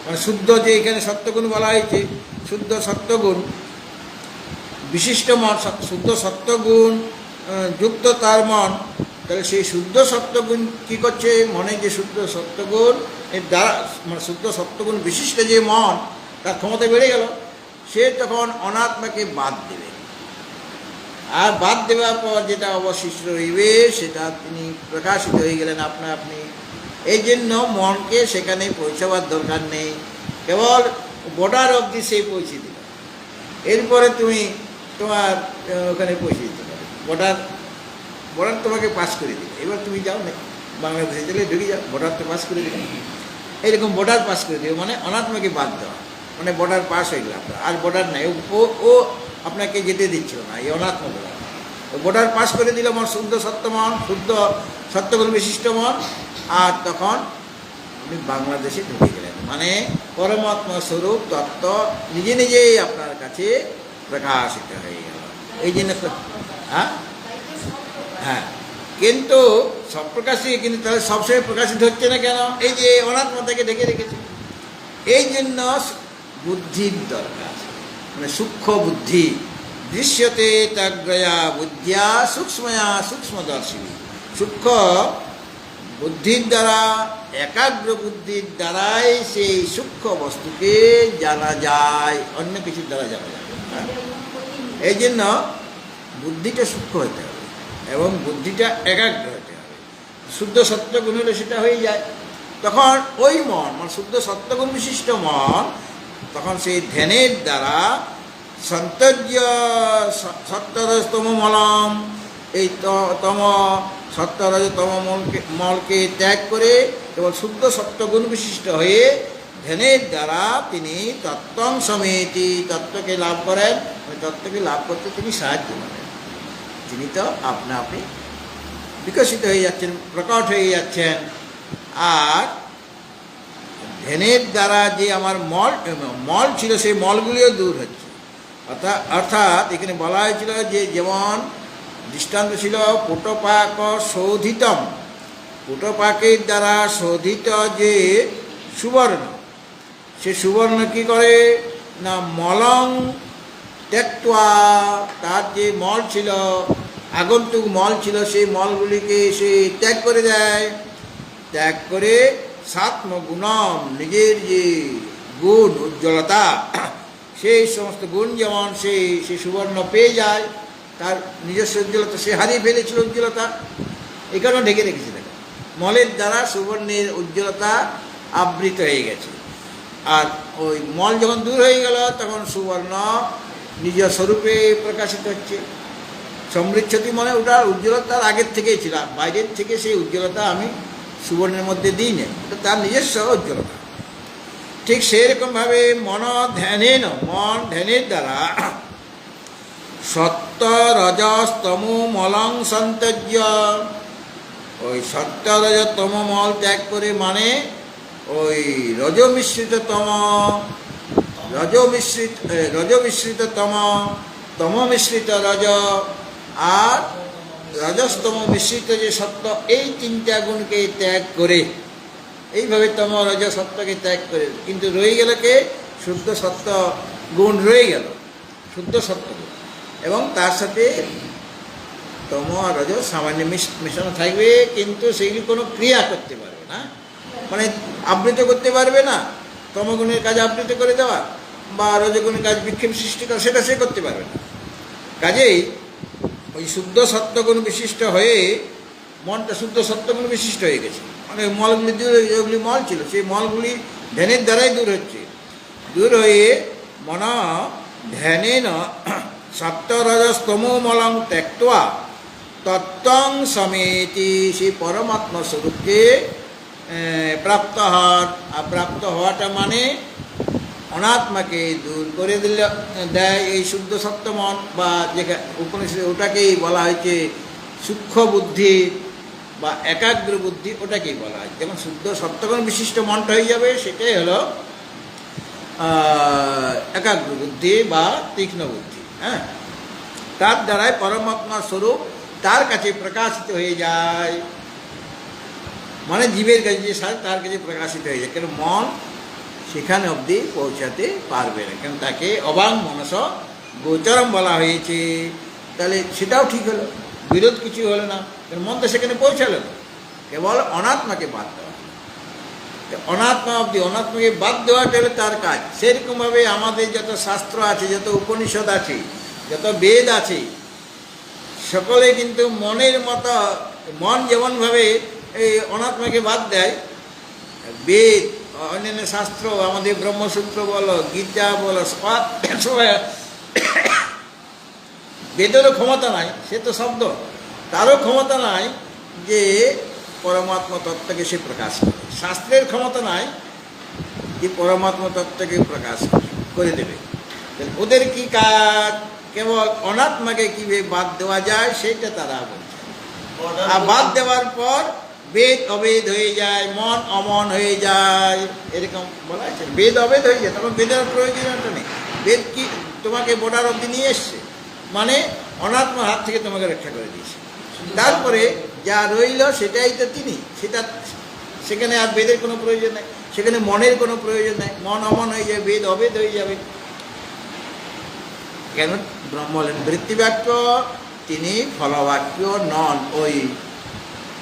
মানে শুদ্ধ, যে এখানে সত্যগুণ বলা হয়েছে, শুদ্ধ সত্যগুণ বিশিষ্ট মন, শুদ্ধ সত্যগুণ যুক্ত তার মন, তাহলে সেই শুদ্ধ সত্যগুণ কী করছে? মনে যে শুদ্ধ সত্যগুণ, এর দ্বারা মানে শুদ্ধ সত্যগুণ বিশিষ্ট যে মন, তার ক্ষমতা বেড়ে গেল, সে তখন অনাত্মাকে বাদ দেবে। আর বাদ দেওয়ার পর যেটা অবশিষ্ট রইবে, সেটা তিনি প্রকাশিত হয়ে গেলেন আপনা আপনি। এই জন্য মনকে সেখানে পৌঁছাবার দরকার নেই, কেবল বর্ডার অবধি সে পৌঁছে দিল, এরপরে তুমি তোমার ওখানে পৌঁছে দিতে পারো। বর্ডার তোমাকে পাস করে দিবে, এবার তুমি যাও না, বাংলাদেশে চলে ঢুকে যাও, বর্ডার তো পাস করে দিবে। এইরকম বর্ডার পাস করে দেবে, মানে অনাত্মাকে বাদ দেওয়া, মানে বর্ডার পাস হয়ে গেল আপনার, আর বর্ডার নাই, ও আপনাকে যেতে দিচ্ছিল না, এই অনাত্মা বর্ডার। বর্ডার পাস করে দিল মন, শুদ্ধ সত্য মন, শুদ্ধ সত্যগুণ বিশিষ্ট মন, আর তখন আপনি বাংলাদেশে ঢুকে গেলেন, মানে পরমাত্মা স্বরূপ তত্ত্ব নিজেই আপনার কাছে প্রকাশিত হয়ে গেল। এই জন্য হ্যাঁ হ্যাঁ, কিন্তু সব প্রকাশই, কিন্তু তাহলে সবসময় প্রকাশিত হচ্ছে না কেন? এই যে অনাত্মাটাকে ঢেকে রেখেছে। এই জন্য বুদ্ধির দরকার, মানে সূক্ষ্ম বুদ্ধি। দৃশ্যতে তগ্রয়া বুদ্ধিয়া সূক্ষ্ময়া সূক্ষ্মদর্শিনী। সূক্ষ্ম বুদ্ধির দ্বারা, একাগ্র বুদ্ধির দ্বারাই সেই সূক্ষ্ম বস্তুকে জানা যায়, অন্য কিছুর দ্বারা জানা যায় না। এই জন্য বুদ্ধিটা সূক্ষ্ম হতে হবে এবং বুদ্ধিটা একাগ্র হতে হবে। শুদ্ধ সত্যগুণ হলে সেটা হয়ে যায়। তখন ওই মন, মানে শুদ্ধ সত্যগুণ বিশিষ্ট মন, তখন সেই ধ্যানের দ্বারা সন্তর্য সত্যরজতম মলম, এই তম সত্যরজতম মলকে ত্যাগ করে কেবল শুদ্ধ সত্যগুণ বিশিষ্ট হয়ে ধ্যানের দ্বারা তিনি তত্ত্বং সমেতি, তত্ত্বকে লাভ করেন। ওই তত্ত্বকে লাভ করতে তিনি সাহায্য করেন। তিনি তো আপনা আপনি বিকশিত হয়ে যাচ্ছেন, প্রকট হয়ে যাচ্ছেন। আর ধ্যানের দ্বারা যে আমার মল ছিল, সেই মলগুলিও দূর হচ্ছে। অর্থাৎ এখানে বলা হয়েছিল যে, যেমন দৃষ্টান্ত ছিল পুটপাক শোধিতম, পুটপাকের দ্বারা শোধিত যে সুবর্ণ, সে সুবর্ণ কি করে না, মলং ত্যক্ত্বা, তার যে মল ছিল, আগন্তুক মল ছিল, সেই মলগুলিকে সে ত্যাগ করে দেয়। ত্যাগ করে সাত্ম গুণম, নিজের যে গুণ উজ্জ্বলতা, সেই সমস্ত গুণ যেমন সেই সুবর্ণ পেয়ে যায়, তার নিজস্ব উজ্জ্বলতা সে হারিয়ে ফেলেছিল, উজ্জ্বলতা এই কারণে ঢেকে রেখেছে। দেখো, মলের দ্বারা সুবর্ণের উজ্জ্বলতা আবৃত হয়ে গেছে। আর ওই মল যখন দূর হয়ে গেল, তখন সুবর্ণ নিজ স্বরূপে প্রকাশিত হচ্ছে। সমৃদ্ধতি মানে ওটার উজ্জ্বলতার আগের থেকেই ছিল, বাইরের থেকে সেই উজ্জ্বলতা আমি সুবর্ণের মধ্যে দিই না, ওটা তার নিজস্ব উজ্জ্বলতা। ঠিক সেরকমভাবে মন ধ্যানের দ্বারা সত্য রজস্তম মলং সন্তর্য, ওই সত্য রজতম মল ত্যাগ করে, মানে ওই রজমিশ্রিততম, রজমিশ্রিততম, তমমিশ্রিত রজ আর রজস্তম মিশ্রিত যে সত্য, এই তিনটা গুণকে ত্যাগ করে, এইভাবে তম রজ সত্যকে ত্যাগ করে, কিন্তু রয়ে গেল কে? শুদ্ধ সত্য গুণ রয়ে গেল, শুদ্ধ সত্য গুণ। এবং তার সাথে তম আর রজ সামান্য মেশানো থাকবে, কিন্তু সেগুলি কোনো ক্রিয়া করতে পারবে না, মানে আবৃত করতে পারবে না। তমগুণের কাজ আবৃত করে দেওয়া বা রজগুণের কাজ বিক্ষেপ সৃষ্টি করা, সেটা সে করতে পারবে না। কাজেই ওই শুদ্ধ সত্যগুণ বিশিষ্ট হয়ে মনটা শুদ্ধ সত্যগুণ বিশিষ্ট হয়ে গেছে, মানে মলগুলি দূর, যেগুলি মল ছিল সেই মলগুলি ধ্যানের দ্বারাই দূর হচ্ছে। দূর হয়ে মন ধ্যানেন সত্যরজস্তম মলং ত্যক্ত্বা তত্ত্বং সমেতি, সেই পরমাত্মা স্বরূপকে প্রাপ্ত হওয়ার। আর প্রাপ্ত হওয়াটা মানে অনাত্মাকে দূর করে দেয় এই শুদ্ধ সত্য মন, বা যেখানে উপনিষদে ওটাকেই বলা হয়েছে সূক্ষ্ম বুদ্ধি বা একাগ্র বুদ্ধি, ওটাকেই বলা হয়। যেমন শুদ্ধ সত্যগুণ বিশিষ্ট মনটা হয়ে যাবে, সেটাই হলো একাগ্র বুদ্ধি বা তীক্ষ্ণ বুদ্ধি। হ্যাঁ, তার দ্বারাই পরমাত্মার স্বরূপ তার কাছে প্রকাশিত হয়ে যায়, মানে জীবের কাছে যে সার, তার কাছে প্রকাশিত হয়ে যায়। কেন মন সেখানে অবধি পৌঁছাতে পারবে না, কেন তাকে অবাং মনস গোচরম বলা হয়েছে। তাহলে সেটাও ঠিক হলো, বিরোধ কিছু হলো না, কারণ মন তো সেখানে পৌঁছালো না, কেবল অনাত্মাকে বাদ দেওয়া। অনাত্মা অবধি, অনাত্মাকে বাদ দেওয়াটা হলো তার কাজ। সেরকমভাবে আমাদের যত শাস্ত্র আছে, যত উপনিষদ আছে, যত বেদ আছে, সকলে কিন্তু মনের মতো, মন যেমনভাবে এই অনাত্মাকে বাদ দেয়, বেদ অন্যান্য শাস্ত্র, আমাদের ব্রহ্মসূত্র বলো, গীতা বলো, সবাই বেদেরও ক্ষমতা নাই, সে তো শব্দ, তারও ক্ষমতা নাই যে পরমাত্মা তত্ত্বকে সে প্রকাশ করে। শাস্ত্রের ক্ষমতা নাই যে পরমাত্মা তত্ত্বকে প্রকাশ করে দেবে। ওদের কি কাজ? কেবল অনাত্মাকে কীভাবে বাদ দেওয়া যায় সেটা তারা বলছে। আর বাদ দেওয়ার পর বেদ অবেদ হয়ে যায়, মন অমন হয়ে যায়, এরকম বলা আছে। বেদ অবেদ হয়ে যায়, তখন বেদের প্রয়োজনীয়তা নেই। বেদ কি তোমাকে বর্ডার অবধি নিয়ে এসছে, মানে অনাত্মার হাত থেকে তোমাকে রক্ষা করে দিয়েছে। তারপরে যা রইল সেটাই তো তিনি, সেটা সেখানে আর বেদের কোনো প্রয়োজন নেই, সেখানে মনের কোনো প্রয়োজন নেই। মন অমন হয়ে যাবে, বেদ অবেদ হয়ে যাবে। কেন ব্রহ্ম হলেন বৃত্তিবাক্য, তিনি ফলবাক্য নন,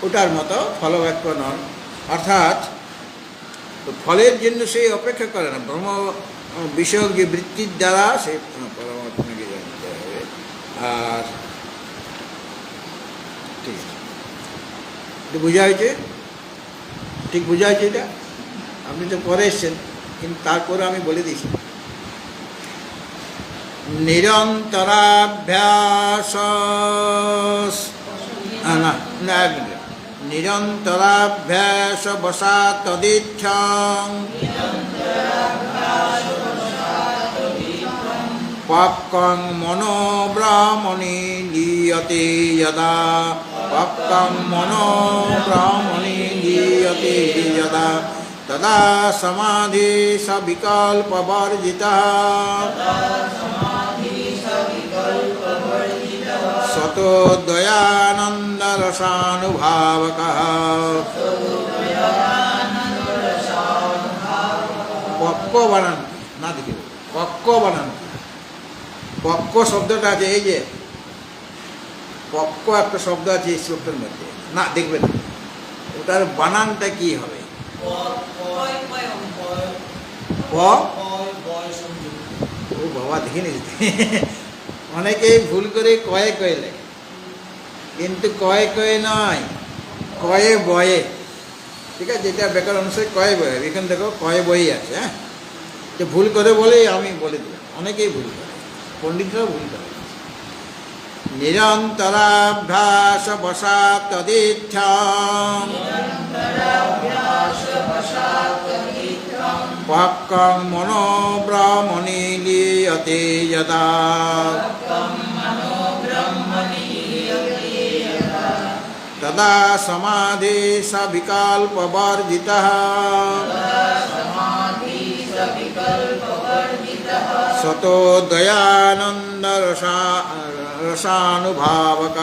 ওটার মতো ফলবাক্য নন। অর্থাৎ ফলের জন্য সে অপেক্ষা করে না। ব্রহ্ম বিষয়ক যে বৃত্তির দ্বারা সে পরমাত্মাকে জানতে হবে। আর ঠিক আছে, এটা বোঝা হয়েছে? ঠিক বোঝা হয়েছে? এটা আপনি তো পরে এসছেন, কিন্তু তারপরে আমি বলে দিয়েছি নিরন্তরাভ্যাস না না নিরন্তরাভ্যাস বসাৎ তদিচ্ছং পক্কং মনোব্রাহ্মণি লীয়তে যদা পক্কং মনোব্রাহ্মণি লীয়তে যদা তদা সমাধি সবিকল্পবর্জিতঃ সতো দ্বয়ানন্দরসানুভাবকঃ। পক্ক বানান না, দেখি পক্ক বানান। পক্ক শব্দটা আছে, এই যে পক্ক একটা শব্দ আছে এই শ্লোকের মধ্যে, না দেখবেন ওটার বানানটা কি হবে? ও বাবা, দেখে নিয়েছি অনেকেই ভুল করে কয়ে কয়ে লেখে, কিন্তু কয়ে কয়ে নয়, কয়ে বয়ে। ঠিক আছে, যেটা ব্যাকরণ অনুসারে কয়ে বয়ে, এখানে দেখো কয়ে বই আছে। হ্যাঁ, যে ভুল করে বলেই আমি বলে দিলাম, অনেকেই ভুল করে, পণ্ডিতরাও ভুল করে। নিরন্তরাভ্যাস বসাৎ তদিচ্ছং পক্কং মনোব্রাহ্মণি লীয়তে যদা তদা সমাধি সবিকল্পবর্জিতঃ সতো দয়ানন্দরসানুভাবকঃ।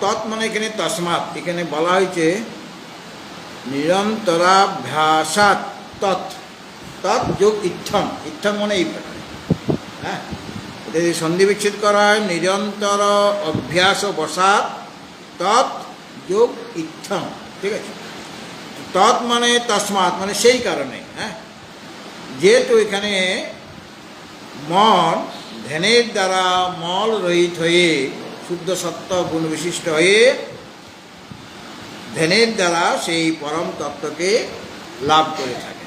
তৎ মানে এখানে তসমাৎ, এখানে বলা হয়েছে নিরন্তরাভ্যাসাৎ তৎ, তৎ যোগ ইত্থম, ইত্থম মানে এই প্রকার। হ্যাঁ, এটা যদি সন্ধি বিচ্ছেদ করা হয় নিরন্তর অভ্যাস বসাৎ তৎ যোগ ইত্থম। ঠিক আছে, তৎ মানে তসমাৎ মানে সেই কারণে। হ্যাঁ, যেহেতু এখানে মন ধ্যানের দ্বারা মল রহিত হয়ে শুদ্ধ সত্য গুণ বিশিষ্ট হয়ে ধ্যানের দ্বারা সেই পরম তত্ত্বকে লাভ করে থাকে।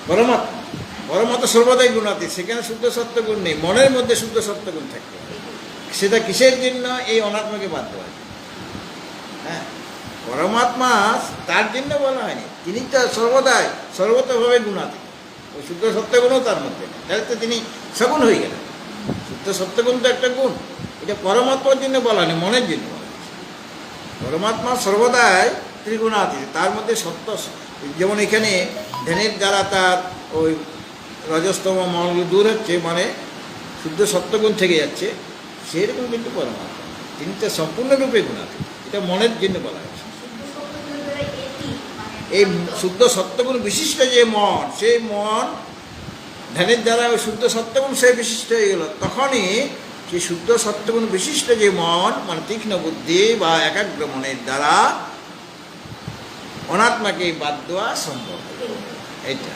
পরমাত্মা পরমাত্মা সর্বদাই গুণাতীত, সেখানে শুদ্ধ সত্য গুণ নেই, মনের মধ্যে শুদ্ধ সত্য গুণ থাকতে হবে। সেটা কিসের জন্য? এই অনাত্মাকে বাদ দেওয়া। হ্যাঁ, পরমাত্মা তার জন্য বলা হয়নি, তিনি তো সর্বদাই সর্বতভাবে গুণাতীত, ওই শুদ্ধ সত্যগুণও তার মধ্যে নেই, তাহলে তো তিনি সগুণ হয়ে গেলেন। শুদ্ধ সত্যগুণ তো একটা গুণ, এটা পরমাত্মার জন্য বলা হয়নি, মনের জন্য বলা হয়েছে। পরমাত্মা সর্বদাই ত্রিগুণাতীত, তার মধ্যে সত্য, যেমন এখানে ধ্যানের দ্বারা তার ওই রজস্তম মলগুলো দূর হচ্ছে, মানে শুদ্ধ সত্যগুণ থেকে যাচ্ছে, সেরকম কিন্তু পরমাত্মা তিনি তো সম্পূর্ণরূপে গুণাতীত, এটা মনের জন্য বলা হয়েছে। এই শুদ্ধ সত্যগুণ বিশিষ্ট যে মন, সেই মন ধ্যানের দ্বারা ওই শুদ্ধ সত্যগুণ সে বিশিষ্ট হয়ে গেল, তখনই সেই শুদ্ধ সত্যগুণ বিশিষ্ট যে মন, মানে তীক্ষ্ণ বুদ্ধি বা একাগ্র মনের দ্বারা অনাত্মাকে বাদ দেওয়া সম্ভব। এটা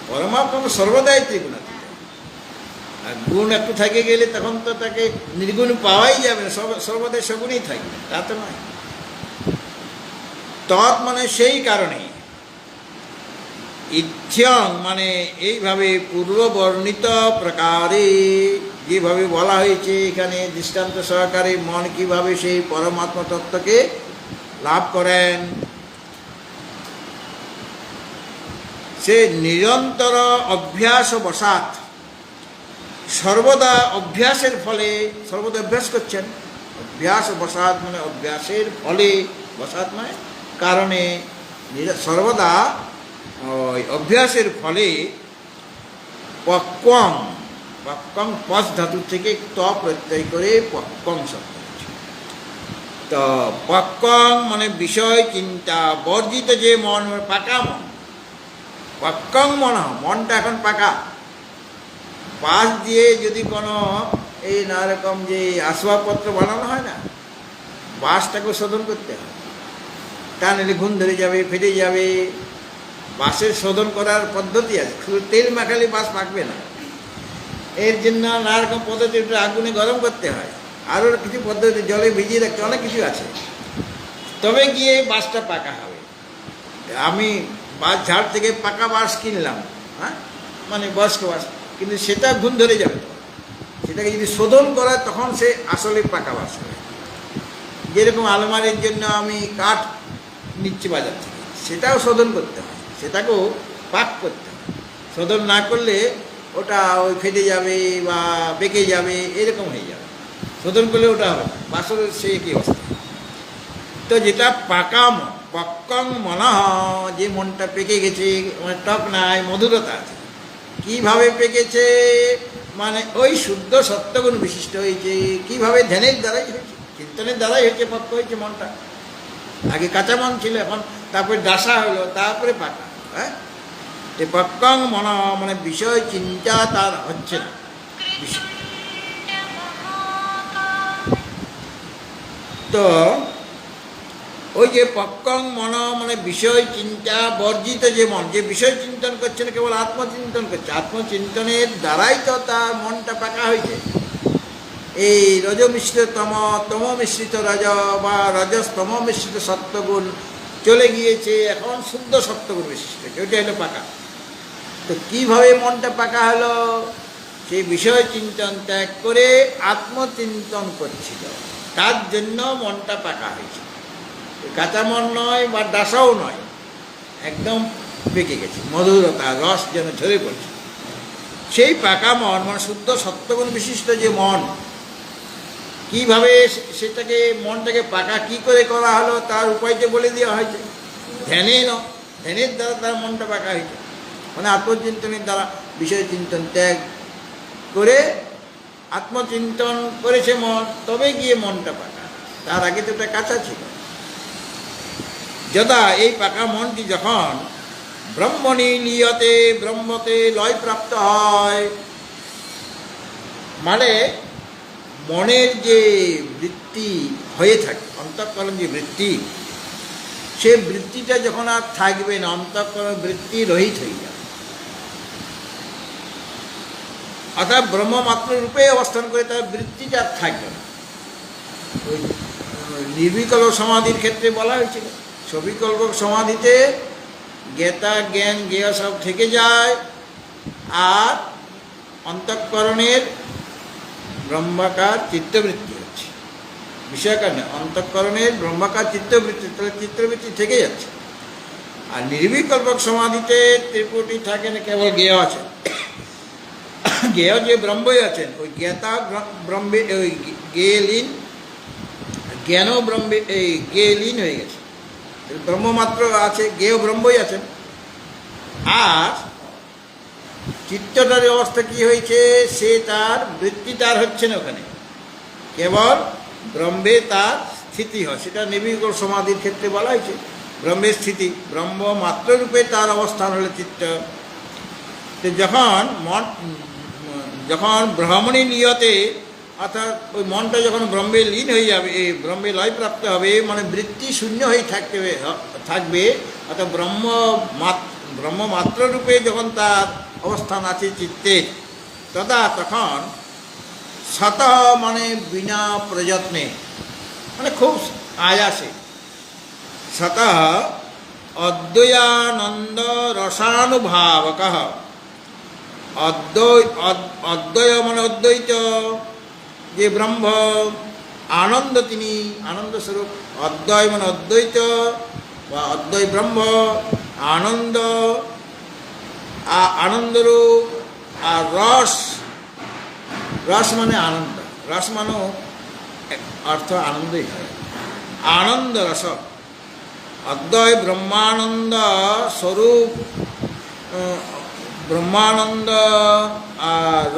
পরমাত্মা সর্বদাই ত্রিগুণাতীত, আর গুণ একটু থেকে গেলে তখন তো তাকে নির্গুণ পাওয়াই যাবে না, সর্বদাই সগুণই থাকবে, তা তো নয়। তৎ মানে সেই কারণে, ইচ্ছং মানে এইভাবে পূর্ববর্ণিত প্রকারে যেভাবে বলা হয়েছে এখানে দৃষ্টান্ত সহকারে মন কিভাবে সেই পরমাত্মা তত্ত্বকে লাভ করেন, সে নিরন্তর অভ্যাস বসাৎ, সর্বদা অভ্যাসের ফলে, সর্বদা অভ্যাস করছেন, অভ্যাস বসাত মানে অভ্যাসের ফলে, বসাত মানে কারণে, সর্বদা ওই অভ্যাসের ফলে পক্কং, পক্কং পস ধাতু থেকে ত প্রত্যয় করে পক্কং শব্দ হচ্ছে। তো পক্কং মানে বিষয় চিন্তা বর্জিত যে মন, পাকা মন, পক্কং মন, মনটা এখন পাকা। পাশ দিয়ে যদি কোনো এই নানা রকম যে আসবাবপত্র বানানো হয় না, বাঁশটাকে শোধন করতে হয়, তা নিলে ঘুণ ধরে যাবে, ফেটে যাবে। বাঁশের শোধন করার পদ্ধতি আছে, শুধু তেল মাখালে বাঁশ পাকবে না, এর জন্য নানা রকম পদ্ধতি, আগুনে গরম করতে হয়, আরও কিছু পদ্ধতি, জলে ভিজিয়ে রাখতে, অনেক কিছু আছে, তবে গিয়ে বাঁশটা পাকা হবে। আমি বাঁশ ঝাড় থেকে পাকা বাঁশ কিনলাম, হ্যাঁ, মানে বয়স্ক বাঁশ, কিন্তু সেটা ঘুণ ধরে যাবে, সেটাকে যদি শোধন করা তখন সে আসলে পাকা বাঁশ হবে। যেরকম আলমারির জন্য আমি কাঠ নিচ্ছি বাজার থেকে, সেটাও শোধন করতে হয়, সেটাকেও পাক করতে হয়। শোধন না করলে ওটা ওই ফেটে যাবে বা বেঁকে যাবে, এরকম হয়ে যাবে। শোধন করলে ওটা হবে না, বাসরের সে একই অবস্থা। তো যেটা পাকা মন, পক্কং মনঃ, যে মনটা পেকে গেছে, মানে টক নাই, মধুরতা আছে। কীভাবে পেকেছে, মানে ওই শুদ্ধ সত্যগুণ বিশিষ্ট হয়েছে। কীভাবে? ধ্যানের দ্বারাই হয়েছে, চিন্তনের দ্বারাই হয়েছে, পক্ক হয়েছে মনটা। আগে কাঁচা মন ছিল, এখন তারপরে ডাসা হলো, তারপরে পাকা। হ্যাঁ, এই পক্কং মন মানে বিষয় চিন্তা তার হচ্ছে না। তো ওই যে পক্কং মন মানে বিষয় চিন্তা বর্জিত যে মন, যে বিষয় চিন্তন করছে না, কেবল আত্মচিন্তন করছে, আত্মচিন্তনের দ্বারাই তো তার মনটা পাকা হয়েছে। এই রজ মিশ্রিত তম, তম মিশ্রিত রজ বা রজস্তম মিশ্রিত সত্যগুণ চলে গিয়েছে, এখন শুদ্ধ সত্যগুণ বিশিষ্ট, ওইটা হলো পাকা। তো কীভাবে মনটা পাকা হলো? সেই বিষয় চিন্তন ত্যাগ করে আত্মচিন্তন করছিল, তার জন্য মনটা পাকা হয়েছে। কাঁচা মন নয় বা ডাসাও নয়, একদম পেকে গেছে, মধুরতা রস যেন ঝরে পড়ছে। সেই পাকা মন মানে শুদ্ধ সত্যগুণ বিশিষ্ট যে মন, কীভাবে সেটাকে মনটাকে পাকা কী করে করা হলো, তার উপায়টা বলে দেওয়া হয়েছে। ধ্যানের দ্বারা তার মনটা পাকা হয়েছে, মানে আত্মচিন্তনের দ্বারা বিষয় চিন্তন ত্যাগ করে আত্মচিন্তন করেছে মন, তবে গিয়ে মনটা পাকা। তার আগে তো ওটা কাঁচা ছিল। যদা এই পাকা মনটি যখন ব্রহ্মণি লিয়তে, ব্রহ্মতে লয় প্রাপ্ত হয়, মানে মনের যে বৃত্তি হয়ে থাকে, অন্তঃকরণ যে বৃত্তি, সে বৃত্তিটা যখন আর থাকবে না, অন্তঃকরণ বৃত্তি রহিত হয়ে যাবে, অর্থাৎ ব্রহ্মমাত্র রূপে অবস্থান করে তার বৃত্তিটা আর থাকবে না। ওই নির্বিকল্প সমাধির ক্ষেত্রে বলা হয়েছিল, সবিকল্প সমাধিতে জ্ঞাতা জ্ঞান জ্ঞেয় সব থেকে যায়, আর অন্তঃকরণের ব্রহ্মাকার চিত্তবৃত্তি হচ্ছে, বিষয়কার নয়, অন্তঃকরণের ব্রহ্মাকার চিত্তবৃত্তি, তাহলে চিত্তবৃত্তি থেকে যাচ্ছে। আর নির্বিকল্পক সমাধিতে ত্রিপুটি থাকে না, কেবল জ্ঞেয় আছে। জ্ঞেয় যে ব্রহ্মই আছেন, ওই জ্ঞাতা ব্রহ্মে, ওই জ্ঞেয়লীন, জ্ঞানও ব্রহ্মে, এই জ্ঞেয়লীন হয়ে গেছে, ব্রহ্মমাত্র আছে, জ্ঞেয় ব্রহ্মই আছেন। আর চিত্তটার অবস্থা কি হয়েছে, সে তার বৃত্তি তার হচ্ছে না ওখানে, কেবল ব্রহ্মে তার স্থিতি হয়। সেটা নির্বিকল্প সমাধির ক্ষেত্রে বলা হয়েছে, ব্রহ্মের স্থিতি, ব্রহ্মমাত্র রূপে তার অবস্থান হলো চিত্ত। যখন ব্রহ্মণী নিয়তে, অর্থাৎ ওই মনটা যখন ব্রহ্মে লীন হয়ে যাবে, এই ব্রহ্মে লয় প্রাপ্ত হবে, মানে বৃত্তি শূন্য হয়ে থাকবে, অর্থাৎ ব্রহ্মমাত্র রূপে যখন তার অবস্থান আছে চিত্তে, তখন স্বতঃ মানে বিনা প্রযত্নে, মানে খুব আয়াসে, স্বতঃ অদ্বয়ানন্দ রসানুভাবক, অদ্বয় মানে অদ্বৈত যে ব্রহ্ম, আনন্দ তিনি আনন্দস্বরূপ, অদ্বয় মানে অদ্বৈত বা অদ্বয় ব্রহ্ম, আনন্দরূপ, আর রস রস মানে আনন্দ, রস মানেও অর্থ আনন্দই হয়। আনন্দ রস, অদ্বয় ব্রহ্মানন্দ স্বরূপ, ব্রহ্মানন্দ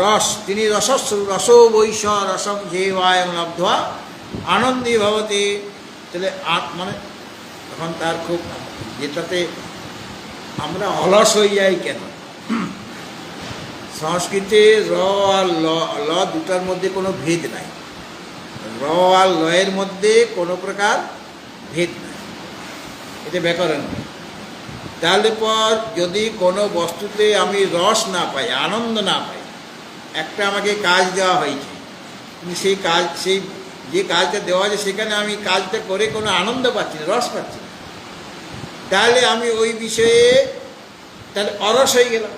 রস, তিনি রসস্বরূপ। রসো বৈশ রসম যেবায়ং লব্ধা আনন্দী ভবতি। তাহলে মানে তখন তার খুব, যেটাতে আমরা অলস হয়ে যাই কেন, সংস্কৃতে র আর ল দুটার মধ্যে কোনো ভেদ নাই, র আর লয়ের মধ্যে কোনো প্রকার ভেদ নাই, এটা ব্যাকরণ। তাহলে পর যদি কোনো বস্তুতে আমি রস না পাই, আনন্দ না পাই, একটা আমাকে কাজ দেওয়া হয়েছে, কিন্তু সেই কাজ, সেই যে কাজটা দেওয়া আছে সেখানে আমি কাজটা করে কোনো আনন্দ পাচ্ছি না, রস পাচ্ছি না, তাহলে আমি ওই বিষয়ে তাহলে অলস হয়ে গেলাম।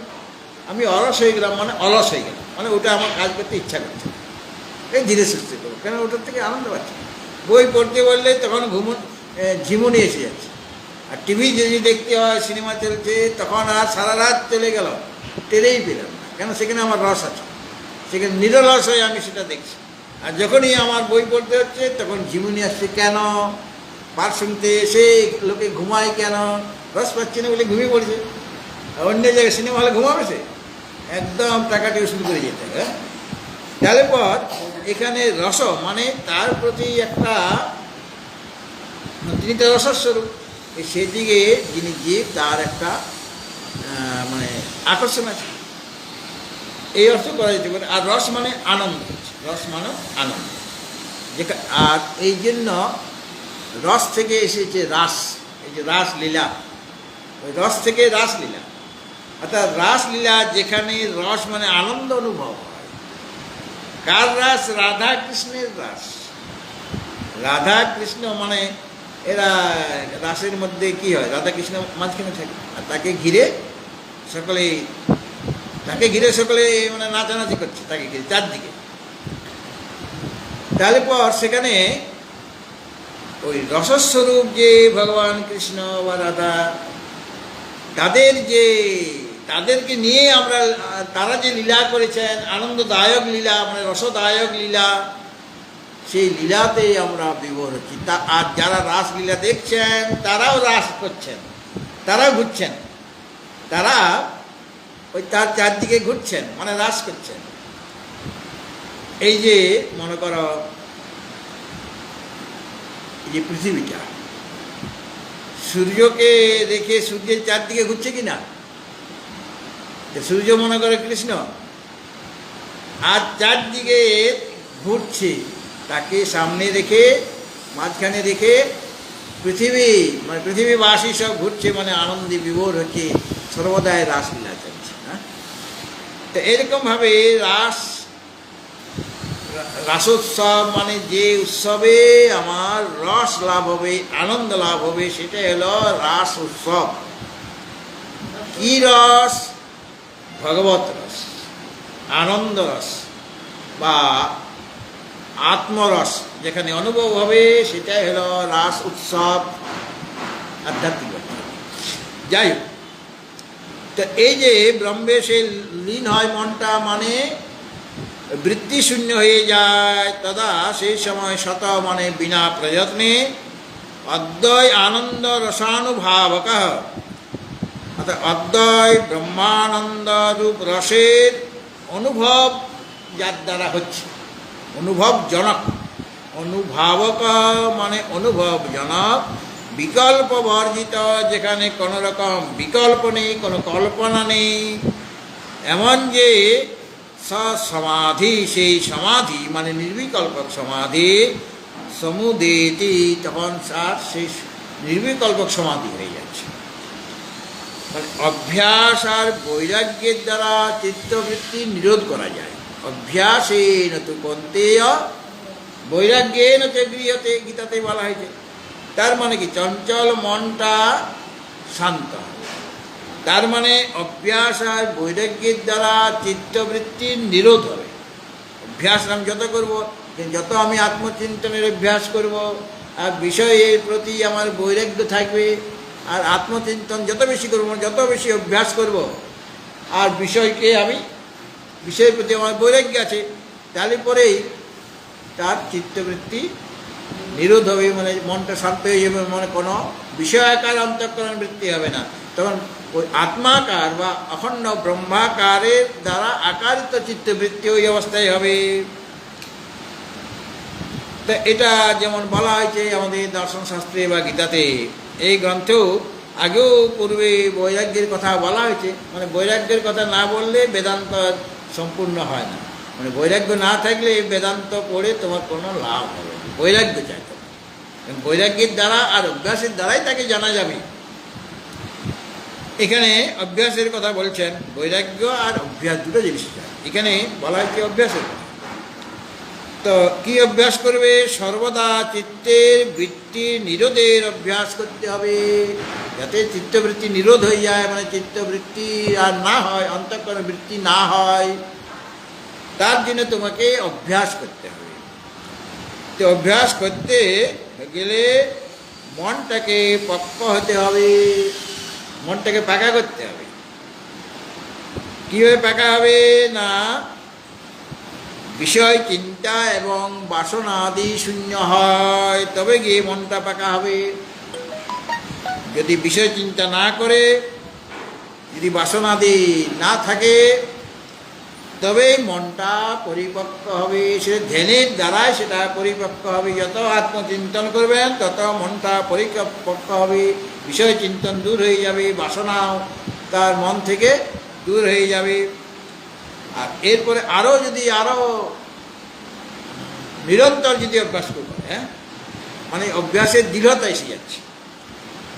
আমি অলস হয়ে গেলাম মানে অলস হয়ে গেলাম, মানে ওটা আমার কাজ করতে ইচ্ছা করছে না, এই ধীরে সুস্থে করবো, কেন ওটার থেকে আনন্দ পাচ্ছি না। বই পড়তে বললে তখন ঝিমুনি এসে যাচ্ছে, আর টিভি যদি দেখতে হয়, সিনেমা চলছে, তখন আর সারা রাত চলে গেল, টেরেই পেলাম না, কেন সেখানে আমার রস আছে, সেখানে নিরলস হয়ে আমি সেটা দেখছি। আর যখনই আমার বই পড়তে হচ্ছে তখন ঝিমুনি আসছে, কেন? পাঠ শুনতে এসে লোকে ঘুমায় কেন? রস পাচ্ছে না বলে ঘুমিয়ে পড়ছে। অন্য জায়গায় সিনেমা হলে ঘুমাবে সে, একদম টাকা টিউশন করে যেতে হবে। তাহলে পর এখানে রস মানে তার প্রতি একটা, তিনি তো রসস্বরূপ, সেদিকে যিনি জীব তার একটা মানে আকর্ষণ আছে, এই অর্থ করা যেতে পারে। আর রস মানে আনন্দ, রস মানে আনন্দ, আর এই জন্য রস থেকে এসেছে রাস, এই যে রাসলীলা, ওই রস থেকে রাসলীলা, অর্থাৎ রাসলীলা যেখানে রস মানে আনন্দ অনুভব হয়। কার রাস? রাধা কৃষ্ণের রাস। রাধা কৃষ্ণ মানে এরা রাসের মধ্যে কি হয়, রাধা কৃষ্ণ মাঝখানে থাকে, আর তাকে ঘিরে সকলে মানে নাচানাচি করছে, তাকে ঘিরে চারদিকে। তাহলে পর সেখানে ওই রসস্বরূপ যে ভগবান কৃষ্ণ বা রাধা, তাদেরকে নিয়ে আমরা, তারা যে লীলা করেছেন, আনন্দদায়ক লীলা, মানে রসদায়ক লীলা, সেই লীলাতে আমরা বিভোর হচ্ছি। আর যারা রাসলীলা দেখছেন তারাও রাস করছেন, তারাও ঘুরছেন, তারা ওই তার চারদিকে ঘুরছেন, মানে রাস করছেন। এই যে মনে করো এই যে পৃথিবীটা, সূর্যকে রেখে সূর্যের চারদিকে ঘুরছে কি না? সূর্য মনে করে কৃষ্ণ, আর চারদিকে ঘুরছে, তাকে সামনে রেখে, মাঝখানে রেখে পৃথিবী, মানে পৃথিবীবাসী সব ঘুরছে, মানে আনন্দে বিভোর হচ্ছে, সর্বদাই রাসলীলা চলছে। হ্যাঁ, তো এরকমভাবে রাসোৎসব মানে যে উৎসবে আমার রস লাভ হবে, আনন্দ লাভ হবে, সেটা হলো রাস উৎসব। কি রস? ভগবত রস, আনন্দ রস বা আত্মরস যেখানে অনুভব হবে, সেটাই হলো রাস উৎসব, আধ্যাত্মিক। যাই হোক, তো এই যে ব্রহ্মে সে লীন হয় মনটা, মানে বৃত্তি শূন্য হয়ে যায়, তদা সেই সময় শত মানে বিনা প্রযত্নে অদ্বয় আনন্দ রসানুভাবক, অর্থাৎ অদ্বয় ব্রহ্মানন্দ রূপ রসের অনুভব যার দ্বারা হচ্ছে, অনুভবজনক, অনুভাবক মানে অনুভবজনক, বিকল্প বর্জিত, যেখানে কোনো রকম বিকল্প নেই, কোনো কল্পনা নেই, এমন যে সমাধি, সেই সমাধি মানে নির্বিকল্পক সমাধি, সমুদেতি, তখন তার সেই নির্বিকল্পক সমাধি হয়ে যাচ্ছে। মানে অভ্যাস আর বৈরাগ্যের দ্বারা চিত্তবৃত্তি নিরোধ করা যায়। অভ্যাসেন তু কন্তেয় বৈরাগ্যেন চ গৃহতে, গীতাতে বলা হয়েছে। তার মানে কি? চঞ্চল মনটা শান্ত হবে। তার মানে অভ্যাস আর বৈরাগ্যের দ্বারা চিত্তবৃত্তির নিরোধ হবে। অভ্যাস আমি যত করব, যত আমি আত্মচিন্তনের অভ্যাস করব, আর বিষয়ের প্রতি আমার বৈরাগ্য থাকবে, আর আত্মচিন্তন যত বেশি করব, যত বেশি অভ্যাস করব, আর বিষয়কে আমি, বিষয়ের প্রতি আমার বৈরাগ্য আছে, তাহলে পরেই তার চিত্তবৃত্তি নিরোধ হবে, মানে মনটা শান্ত হয়ে যাবে, মানে কোনো বিষয়াকার অন্তঃকরণ বৃত্তি হবে না। তখন ওই আত্মাকার বা অখণ্ড ব্রহ্মাকারের দ্বারা আকারিত চিত্তবৃত্তি ওই অবস্থায় হবে। তা এটা যেমন বলা হয়েছে আমাদের দর্শন শাস্ত্রে বা গীতাতে, এই গ্রন্থেও আগেও পূর্বে বৈরাগ্যের কথা বলা হয়েছে। মানে বৈরাগ্যের কথা না বললে বেদান্ত সম্পূর্ণ হয় না। মানে বৈরাগ্য না থাকলে বেদান্ত পড়ে তোমার কোনো লাভ হবে না। বৈরাগ্য চাইতে হবে, বৈরাগ্যের দ্বারা আর অভ্যাসের দ্বারাই তাকে জানা যাবে। এখানে অভ্যাসের কথা বলছেন, বৈরাগ্য আর অভ্যাস দুটো জিনিস চাই। এখানে বলা হয়েছে অভ্যাসের কথা। তো কি অভ্যাস করবে? সর্বদা চিত্তের বৃত্তি নিরোধের অভ্যাস করতে হবে, যাতে চিত্তবৃত্তি নিরোধ হয়ে যায়, মানে চিত্তবৃত্তি আর না হয়, অন্তঃকরণ বৃত্তি না হয়। তার জন্য তোমাকে অভ্যাস করতে হবে। তো অভ্যাস করতে গেলে মনটাকে পক্ক হতে হবে, মনটাকে পাকা করতে হবে। কীভাবে পাকা হবে? না, বিষয় চিন্তা এবং বাসনা আদি শূন্য হয়, তবে গিয়ে মনটা পাকা হবে। যদি বিষয় চিন্তা না করে, যদি বাসনাদি না থাকে, তবেই মনটা পরিপক্ক হবে। সে ধ্যানের দ্বারাই সেটা পরিপক্ক হবে। যত আত্মচিন্তন করবেন তত মনটা পরিপক্ক হবে, বিষয় চিন্তন দূর হয়ে যাবে, বাসনাও তার মন থেকে দূর হয়ে যাবে। আর এরপরে আরও নিরন্তর যদি অভ্যাস করবে, মানে অভ্যাসের দৃঢ়তা এসে যাচ্ছে।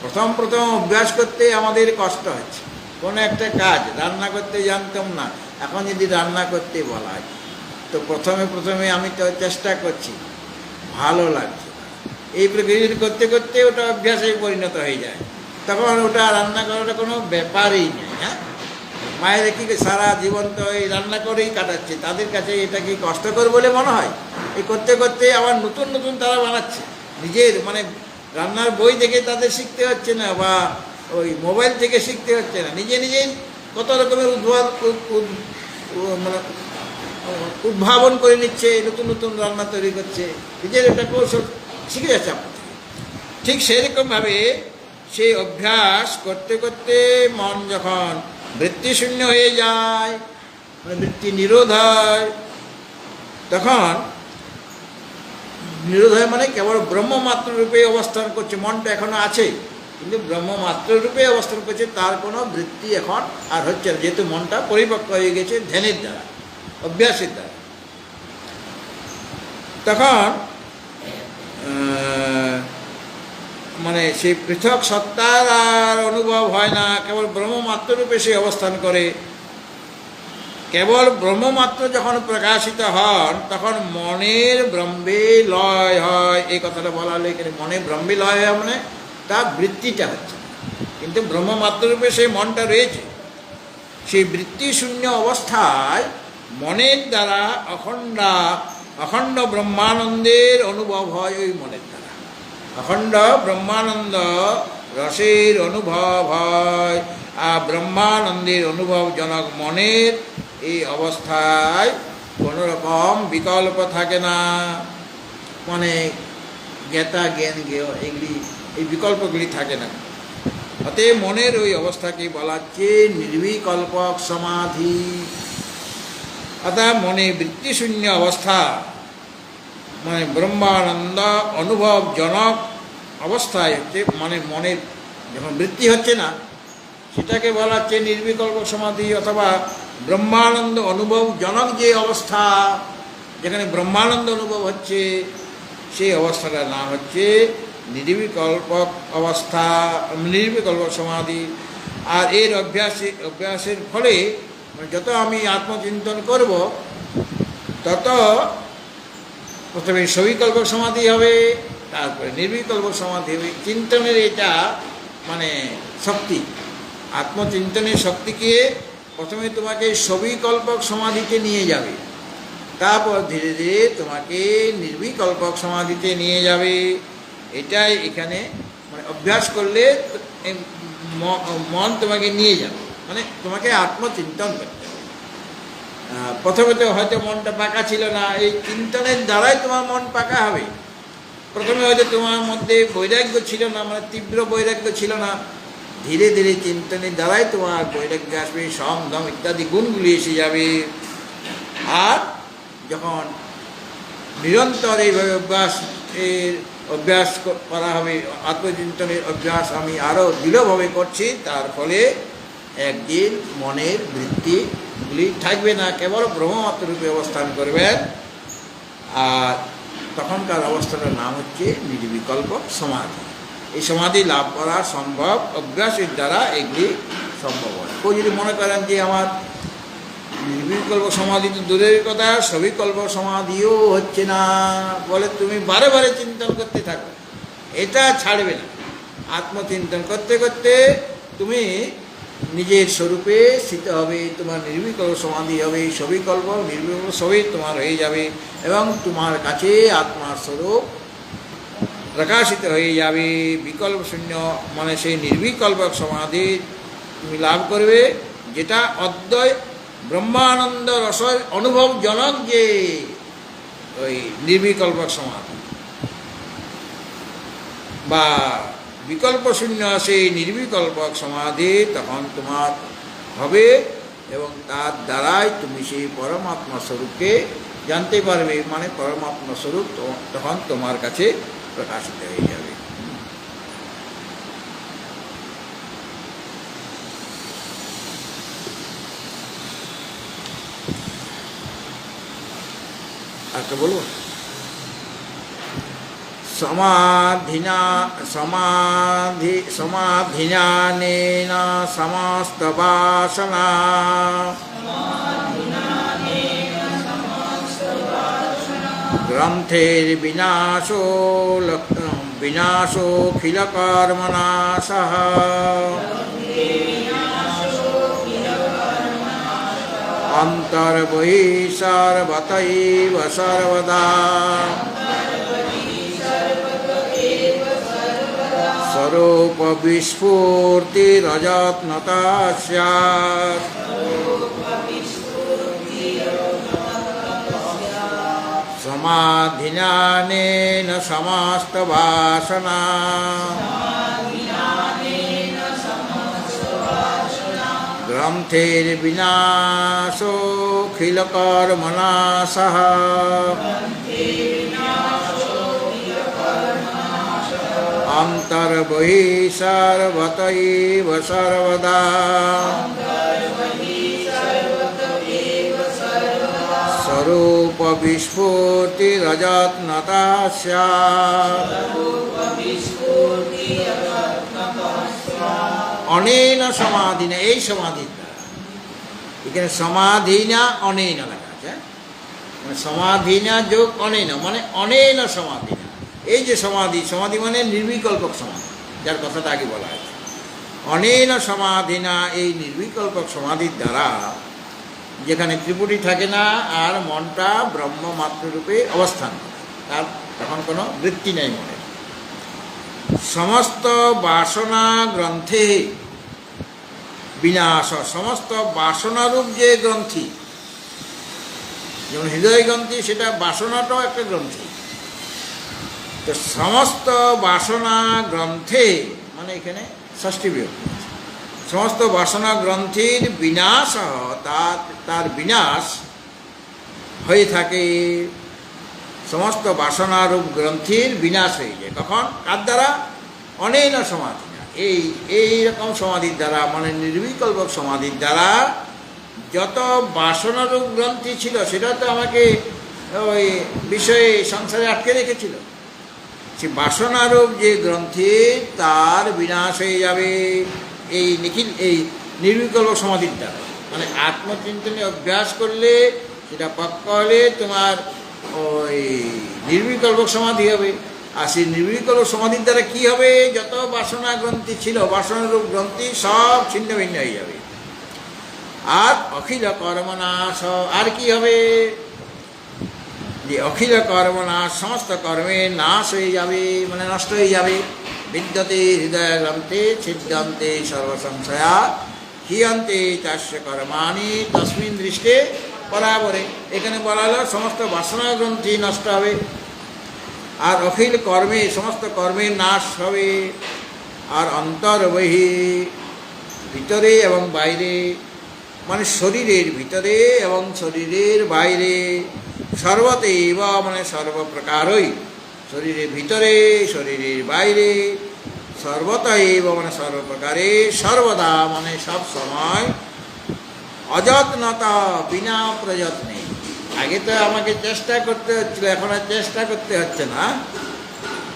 প্রথম অভ্যাস করতে আমাদের কষ্ট হচ্ছে। কোনো একটা কাজ রান্না করতে জানতাম না, এখন যদি রান্না করতে বলা হয় তো প্রথমে আমি তো চেষ্টা করছি, ভালো লাগছে, এই প্রক্রিয়া করতে করতে ওটা অভ্যাসে পরিণত হয়ে যায়। তখন ওটা রান্না করাটা কোনো ব্যাপারই নেই। মায়েরা কি সারা জীবন তো এই রান্না করেই কাটাচ্ছে, তাদের কাছে এটা কি কষ্টকর বলে মনে হয়? এই করতে করতে আবার নতুন নতুন তারা বানাচ্ছে। নিজের মানে রান্নার বই দেখে তাদের শিখতে হচ্ছে না, বা ওই মোবাইল থেকে শিখতে হচ্ছে না, নিজেই কত রকমের মানে উদ্ভাবন করে নিচ্ছে, নতুন নতুন রান্না তৈরি করছে, নিজের একটা কৌশল শিখে যাচ্ছে আপনার থেকে। ঠিক সেরকমভাবে সেই অভ্যাস করতে করতে মন যখন বৃত্তিশূন্য হয়ে যায়, মানে বৃত্তি নিরোধ হয়, তখন নিরোধ হয় মানে কেবল ব্রহ্মমাত্র রূপে অবস্থান করছে। মনটা এখনো আছে, কিন্তু ব্রহ্মমাত্র রূপে অবস্থান করছে, তার কোনো বৃত্তি এখন আর হচ্ছে না, যেহেতু মনটা পরিপক্ক হয়ে গেছে ধ্যানের দ্বারা, অভ্যাসের দ্বারা। তখন মানে সেই পৃথক সত্তার আর অনুভব হয় না, কেবল ব্রহ্মমাত্র রূপে সে অবস্থান করে। কেবল ব্রহ্মমাত্র যখন প্রকাশিত হন, তখন মনের ব্রহ্মে লয় হয়। এই কথাটা বলা হলো এখানে, মনে ব্রহ্মে লয় হয় মানে তার বৃত্তিটা হচ্ছে, কিন্তু ব্রহ্মমাত্র রূপে সেই মনটা রয়েছে। সেই বৃত্তিশূন্য অবস্থায় মনের দ্বারা অখণ্ড ব্রহ্মানন্দের অনুভব হয়। ওই মনের দ্বারা অখণ্ড ব্রহ্মানন্দ রসের অনুভব হয়। আর ব্রহ্মানন্দের অনুভবজনক মনের এই অবস্থায় কোনো রকম বিকল্প থাকে না, মানে জ্ঞাতা জ্ঞান জ্ঞেয় এই বিকল্পগুলি থাকে না। অতএব মনের ওই অবস্থাকে বলা হচ্ছে নির্বিকল্পক সমাধি। অর্থাৎ মনে বৃত্তিশূন্য অবস্থা, মানে ব্রহ্মানন্দ অনুভবজনক অবস্থায় হচ্ছে, মানে মনের যখন বৃত্তি হচ্ছে না, সেটাকে বলা হচ্ছে নির্বিকল্প সমাধি। অথবা ব্রহ্মানন্দ অনুভবজনক যে অবস্থা, যেখানে ব্রহ্মানন্দ অনুভব হচ্ছে, সেই অবস্থাটা নাম হচ্ছে নির্বিকল্প অবস্থা, নির্বিকল্প সমাধি। আর এর অভ্যাসের ফলে যত আমি আত্মচিন্তন করব, তত প্রথমে সবিকল্প সমাধি হবে, তারপরে নির্বিকল্প সমাধি হবে। চিন্তনের এটা মানে শক্তি, আত্মচিন্তনের শক্তিকে প্রথমে তোমাকে সবিকল্পক সমাধিতে নিয়ে যাবে, তারপর ধীরে ধীরে তোমাকে নির্বিকল্পক সমাধিতে নিয়ে যাবে। এটাই এখানে মানে অভ্যাস করলে মন তোমাকে নিয়ে যাবে, মানে তোমাকে আত্মচিন্তন করতে হবে। প্রথমে তো হয়তো মনটা পাকা ছিল না, এই চিন্তনের দ্বারাই তোমার মন পাকা হবে। প্রথমে হয়তো তোমার মধ্যে বৈরাগ্য ছিল না, মানে তীব্র বৈরাগ্য ছিল না, ধীরে ধীরে চিন্তনের দ্বারাই তোমার বৈরাগ্য আসবে, সম দম ইত্যাদি গুণগুলি এসে যাবে। আর যখন নিরন্তর এইভাবে অভ্যাস করা হবে, আত্মচিন্তনের অভ্যাস আমি আরও দৃঢ়ভাবে করছি, তার ফলে একদিন মনের বৃত্তিগুলি থাকবে না, কেবল ব্রহ্মমাত্র রূপে অবস্থান করবেন। আর তখনকার অবস্থাটার নাম হচ্ছে নির্বিকল্প সমাধি। এই সমাধি লাভ করা সম্ভব অভ্যাসের দ্বারা, এগুলি সম্ভব হয়। কেউ যদি মনে করেন যে আমার নির্বিকল্প সমাধি তো দূরের কথা, সবিকল্প সমাধিও হচ্ছে না, বলে তুমি বারে বারে চিন্তন করতে থাকো, এটা ছাড়বে না। আত্মচিন্তন করতে করতে তুমি নিজের স্বরূপে স্থিত হবে, তোমার নির্বিকল্প সমাধি হবে, সবিকল্প নির্বিকল্প সবই তোমার হয়ে যাবে, এবং তোমার কাছে আত্মার স্বরূপ প্রকাশিত হয়ে যাবে। বিকল্প শূন্য মানে সেই নির্বিকল্প সমাধি তুমি লাভ করবে, যেটা অদ্বয় ব্রহ্মানন্দ রস অনুভবজনক, যে ওই নির্বিকল্প সমাধি বা বিকল্প শূন্য সেই নির্বিকল্প সমাধি তখন তোমার হবে, এবং তার দ্বারাই তুমি সেই পরমাত্মা স্বরূপকে জানতে পারবে, মানে পরমাত্মা স্বরূপ তখন তোমার কাছে প্রকাশিত হয়ে যাবে। আচ্ছা বলবো, সমাধিনানেন সমস্ত বাসনা গ্রন্থের বিনাশোখিল কর্মনাশঃ অন্তর্বহি সর্বতৈব সর্বদা স্বরূপ বিস্ফূর্তিরযত্নতা স্যাৎ। সমাধিনানেন সমস্ত বাসনা গ্রন্থের বিনাশোখিল কর্মনাশঃ অন্তর্বহি সর্বতৈব সর্বদা স্বরূপ বিস্ফূর্তিরযত্নতা স্যাৎ। অনেন সমাধিনা, এই সমাধির দ্বারা, এখানে সমাধিনা অনেন লেখা আছে, মানে সমাধিনা যোগ অনেন, মানে অনেন সমাধিনা। এই যে সমাধি, সমাধি মানে নির্বিকল্পক সমাধি, যার কথাটা আগে বলা আছে। অনেন সমাধিনা, এই নির্বিকল্পক সমাধির দ্বারা, যেখানে ত্রিপুটি থাকে না আর মনটা ব্রহ্মমাত্র রূপে অবস্থান করে, তার তখন কোনো বৃত্তি নেই মনে। সমস্ত বাসনা গ্রন্থে বিনাশ, সমস্ত বাসনারূপ যে গ্রন্থি, যেমন হৃদয় গ্রন্থি, সেটা বাসনাটাও একটা গ্রন্থি। তো সমস্ত বাসনা গ্রন্থে, মানে এখানে ষষ্ঠী বিভক্তি, সমস্ত বাসনা গ্রন্থির বিনাশ, তার বিনাশ হয়ে থাকে। সমস্ত বাসনারূপ গ্রন্থির বিনাশ হয়ে যায় কখন, কার দ্বারা? অনেন সমাধি না, এইরকম সমাধির দ্বারা, মানে নির্বিকল্প সমাধির দ্বারা। যত বাসনারূপ গ্রন্থি ছিল, সেটা তো আমাকে ওই বিষয়ে সংসারে আটকে রেখেছিল। সে বাসনারূপ যে গ্রন্থি, তার বিনাশ হয়ে যাবে এই নির্বিকল্প সমাধির দ্বারা। মানে আত্মচিন্তনে অভ্যাস করলে, সেটা পক্কা হলে তোমার ওই নির্বিকল্প সমাধি হবে। আর সেই নির্বিকল্প সমাধির দ্বারা কী হবে? যত বাসনা গ্রন্থি ছিল, বাসনারূপ গ্রন্থি সব ছিন্ন ভিন্ন হয়ে যাবে। আর অখিল কর্মনাশ, আর কি হবে? যে অখিল কর্মনাশ, সমস্ত কর্মের নাশ হয়ে যাবে, মানে নষ্ট হয়ে যাবে। বিদ্যতে হৃদয় গ্রন্থে ছিদ্যন্তে সর্বসংশয়া হিয়ন্তে চাস্য কর্মাণি তস্মিন দৃষ্টে বরাবরে। এখানে বলা হলো সমস্ত বাসনা গ্রন্থি নষ্ট হবে, আর অখিল কর্মে, সমস্ত কর্মের নাশ হবে। আর অন্তর্বহি, ভিতরে এবং বাইরে, মানে শরীরের ভিতরে এবং শরীরের বাইরে, সর্বতেব মানে সর্বপ্রকারই, শরীরের ভিতরে শরীরের বাইরে, সর্বতএব মানে সর্বপ্রকারে, সর্বদা মানে সব সময়, অযত্নতা বিনা প্রযত্নে। আগে তো আমাকে চেষ্টা করতে হচ্ছিল, এখন আর চেষ্টা করতে হচ্ছে না,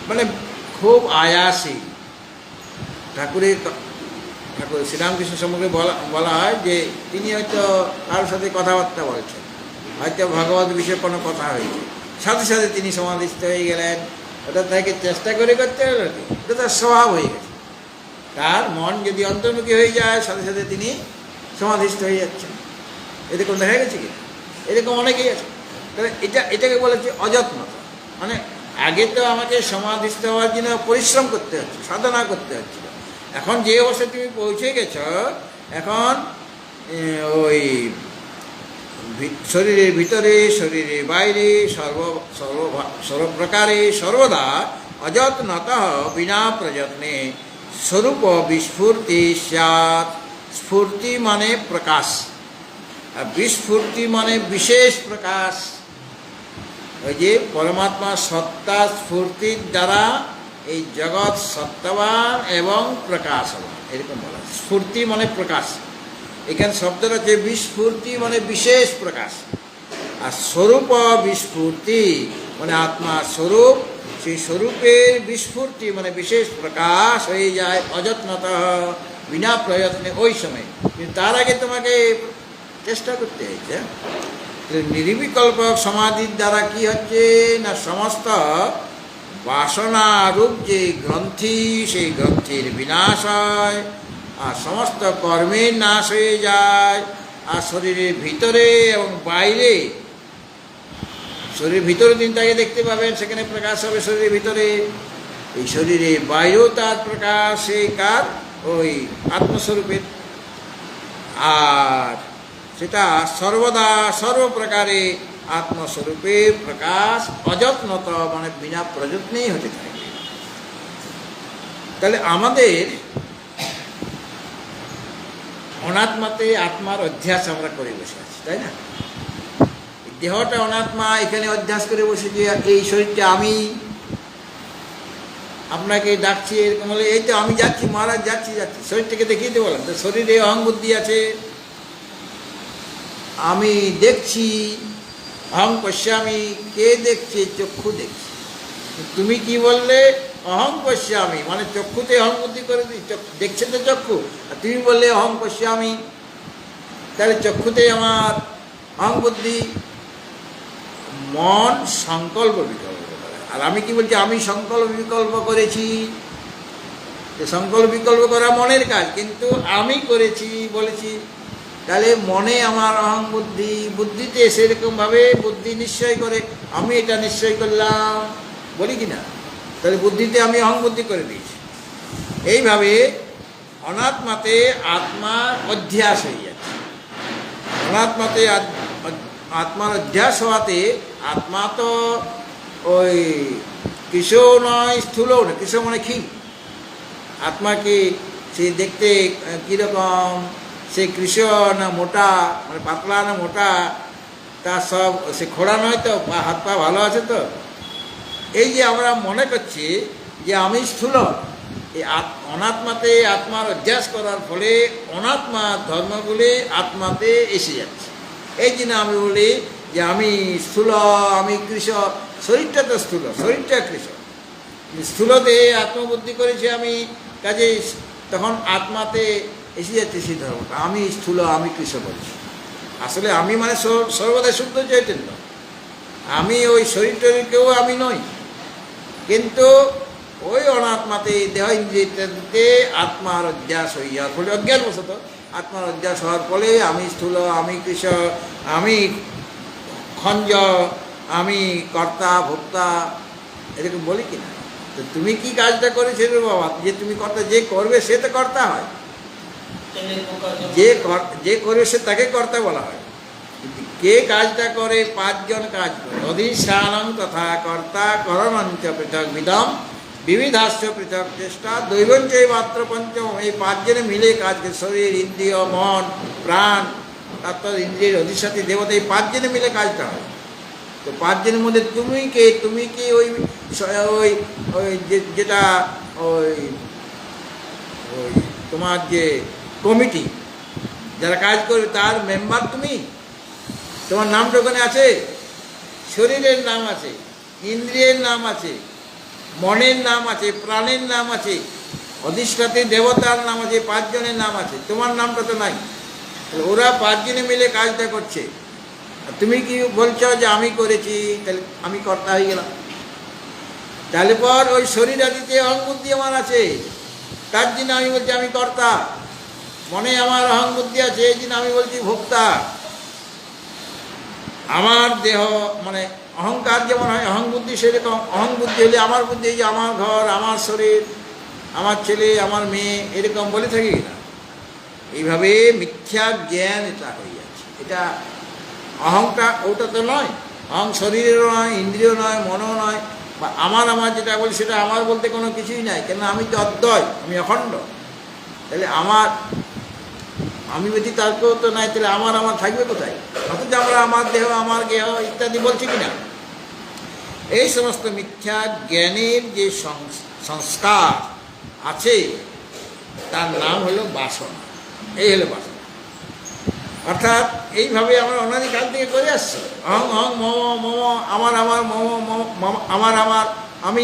মানে খুব আয়াসী। ঠাকুর শ্রীরামকৃষ্ণ সম্পর্কে বলা হয় যে তিনি হয়তো কারোর সাথে কথাবার্তা বলছেন, হয়তো ভগবত বিষয়ে কোনো কথা হয়েছে, সাথে সাথে তিনি সমাধিস্থ হয়ে গেলেন। ওটা তাকে চেষ্টা করে করতে হলো, ওটা তার স্বভাব হয়ে গেছে। তার মন যদি অন্তর্মুখী হয়ে যায়, সাথে সাথে তিনি সমাধিস্থ হয়ে যাচ্ছেন। এরকম দেখা গেছে কি? এরকম অনেকেই আছে। তাহলে এটাকে বলেছে অযত্নতা। মানে আগে তো আমাকে সমাধিস্থ হওয়ার জন্য পরিশ্রম করতে হচ্ছে, সাধনা করতে হচ্ছিল। এখন যে অবস্থায় তুমি পৌঁছে গেছ, এখন ওই শরীরের ভিতরে শরীরের বাইরে সর্বপ্রকারে সর্বদা অযত্নতঃ বিনা প্রযত্নে স্বরূপ বিস্ফূর্তি স্যাৎ। স্ফূর্তি মানে প্রকাশ, আর বিস্ফূর্তি মানে বিশেষ প্রকাশ। ওই যে পরমাত্মা সত্তা স্ফূর্তির দ্বারা এই জগৎ সত্যবান এবং প্রকাশবান, এরকম বলা। স্ফূর্তি মানে প্রকাশ, এখানে শব্দটা হচ্ছে বিস্ফূর্তি মানে বিশেষ প্রকাশ। আর স্বরূপ বিস্ফূর্তি মানে আত্মার স্বরূপ, সেই স্বরূপের বিস্ফূর্তি মানে বিশেষ প্রকাশ হয়ে যায় অযত্নতঃ বিনা প্রযত্নে ওই সময়। কিন্তু তার আগে তোমাকে চেষ্টা করতে হয়েছে। নির্বিকল্প সমাধির দ্বারা কি হচ্ছে না, সমস্ত বাসনারূপ যে গ্রন্থি, সেই গ্রন্থির বিনাশ হয়, আর সমস্ত কর্মের নাশ হয়ে যায়। আর শরীরের ভিতরে এবং বাইরে, শরীরের ভিতরে তিনি তাকে দেখতে পাবেন, সেখানে প্রকাশ হবে শরীরের ভিতরে। এই শরীরের বাইরেও তার প্রকাশ, সেই কার ওই আত্মস্বরূপের। আর সেটা সর্বদা সর্বপ্রকারে আত্মস্বরূপে প্রকাশ অযত্নত মানে বিনা প্রযত্নেই হতে থাকে। তাহলে আমাদের অনাত্মাতে আত্মার অধ্যাস আমরা করে বসে আছি, তাই না? দেহটা অনাত্মা, এখানে অধ্যাস করে বসে যে এই শরীরটা আমি, আপনাকে ডাকছি এরকম হলে এই তো আমি যাচ্ছি, মহারাজ যাচ্ছি, শরীরটাকে দেখিয়ে দিয়ে বললাম তো শরীরে অহং বুদ্ধি আছে। আমি দেখছি, অহং পশ্যামি, কে দেখছে? চক্ষু দেখছি। তুমি কি বললে? অহং পশ্যামি, মানে চক্ষুতে অহং বুদ্ধি করে দিই, দেখছে তো চক্ষু, আর তুমি বললে অহং পশ্যামি। তাহলে চক্ষুতে আমার অহং বুদ্ধি, মন সংকল্প বিকল্প করে। আর আমি কি বলছি? আমি সংকল্প বিকল্প করেছি। সংকল্প বিকল্প করা মনের কাজ, কিন্তু আমি করেছি বলেছি। তাহলে মনে আমার অহং বুদ্ধি, বুদ্ধিতে সেরকমভাবে বুদ্ধি নিশ্চয় করে, আমি এটা নিশ্চয় করলাম বলি কি না? তাহলে বুদ্ধিতে আমি অহং বুদ্ধি করে দিয়েছি। এইভাবে অনাত্মাতে আত্মার অধ্যাস হয়ে যাচ্ছে। অনাত্মাতে আত্মার অধ্যাস হওয়াতে আত্মা তো ওই কৃষও নয়, স্থূলও নয়। কৃষ মানে ক্ষীণ। আত্মাকে সে দেখতে কীরকম, সে কৃষ না মোটা, মানে পাতলা না মোটা, তার সব সে খোড়া নয় তো, হাত পা ভালো আছে তো। এই যে আমরা মনে করছি যে আমি স্থূল, এই অনাত্মাতে আত্মার অধ্যাস করার ফলে অনাত্মার ধর্মগুলি আত্মাতে এসে যাচ্ছে। এই জন্য আমি বলি যে আমি স্থূল, আমি কৃষ। শরীরটা তো স্থূল, শরীরটা কৃষ। স্থূলতে আত্মবুদ্ধি করেছি আমি, কাজে তখন আত্মাতে এসে যাচ্ছে সেই ধর্মটা। আমি স্থূল, আমি কৃষ বলছি। আসলে আমি মানে সর্বদা শুদ্ধ চৈতন্য। আমি ওই শরীরটাকেও আমি নই, কিন্তু ওই অনাত্মাতে দেহ ইন্দ্রিয়তে আত্মার অধ্যাস হয়ে যাওয়ার ফলে, অজ্ঞানবশত আত্মার অধ্যাস হওয়ার ফলে আমি স্থূল, আমি কৃষ, আমি খঞ্জ, আমি কর্তা ভোক্তা, এরকম বলি কিনা? তো তুমি কি কাজটা করেছো রে বাবা? যে তুমি কর্তা, যে করবে সে তো কর্তা হয়, যে করবে সে তাকে কর্তা বলা হয়। কিন্তু কে কাজটা করে? 5 জন কাজ করে। অধিষ্ঠানং তথা কর্তা করণঞ্চ পৃথক বিদম বিবিধাস্য পৃথক চেষ্টা দৈবঞ্চ মাত্র পঞ্চম। এই 5 জনে মিলে কাজ করে। শরীর, ইন্দ্রিয়, মন, প্রাণ, তারপর ইন্দ্রিয়ের অধিষ্ঠাত্রী দেবতা, এই 5 জনে মিলে কাজটা হয়। তো 5 জনের মধ্যে তুমি কে? তুমি কি ওই ওই ওই যেটা ওই ওই তোমার যে কমিটি যারা কাজ করবে তার মেম্বার তুমি? তোমার নামটা ওখানে আছে? শরীরের নাম আছে, ইন্দ্রিয়ের নাম আছে, মনের নাম আছে, প্রাণের নাম আছে, অধিষ্ঠাত্রী দেবতার নাম আছে, 5 জনের নাম আছে। তোমার নামটা তো নাই। ওরা 5 জনে মিলে কাজটা করছে। আর তুমি কি বলছো যে আমি করেছি, তাহলে আমি কর্তা হয়ে গেলাম? তাহলে পর ওই শরীর আদিতে অহং বুদ্ধি আমার আছে, তার জন্য আমি বলছি আমি কর্তা। মনে আমার অহং বুদ্ধি আছে, এই জন্য আমি বলছি ভোক্তা। আমার দেহ মানে অহংকার যেমন হয়, অহং বুদ্ধি সেরকম। অহং বুদ্ধি হলে আমার বুদ্ধি, এই যে আমার ঘর, আমার শরীর, আমার ছেলে, আমার মেয়ে, এরকম বলে থাকি না। এইভাবে মিথ্যা জ্ঞান এটা হয়ে যাচ্ছে। এটা অহংটা ওটা তো নয়। অহং শরীরেরও নয়, ইন্দ্রিয় নয়, মনও নয়। বা আমার যেটা বলি সেটা আমার বলতে কোনো কিছুই নাই। কেন আমি তো অদ্বয়, আমি অখণ্ড। তাহলে আমি ব্যতীত তার কেউ তো নাই, তাহলে আমার থাকবে কোথায়? অথচ আমরা আমার দেহ, আমার গেহ ইত্যাদি বলছি কিনা? এই সমস্ত মিথ্যা জ্ঞানের যে সংস্কার আছে তার নাম হলো বাসনা। এই হলো বাসনা। অর্থাৎ এইভাবে আমরা অনাদিকাল থেকে করে আসছি। অহং অহং মম মম, আমার আমার, আমি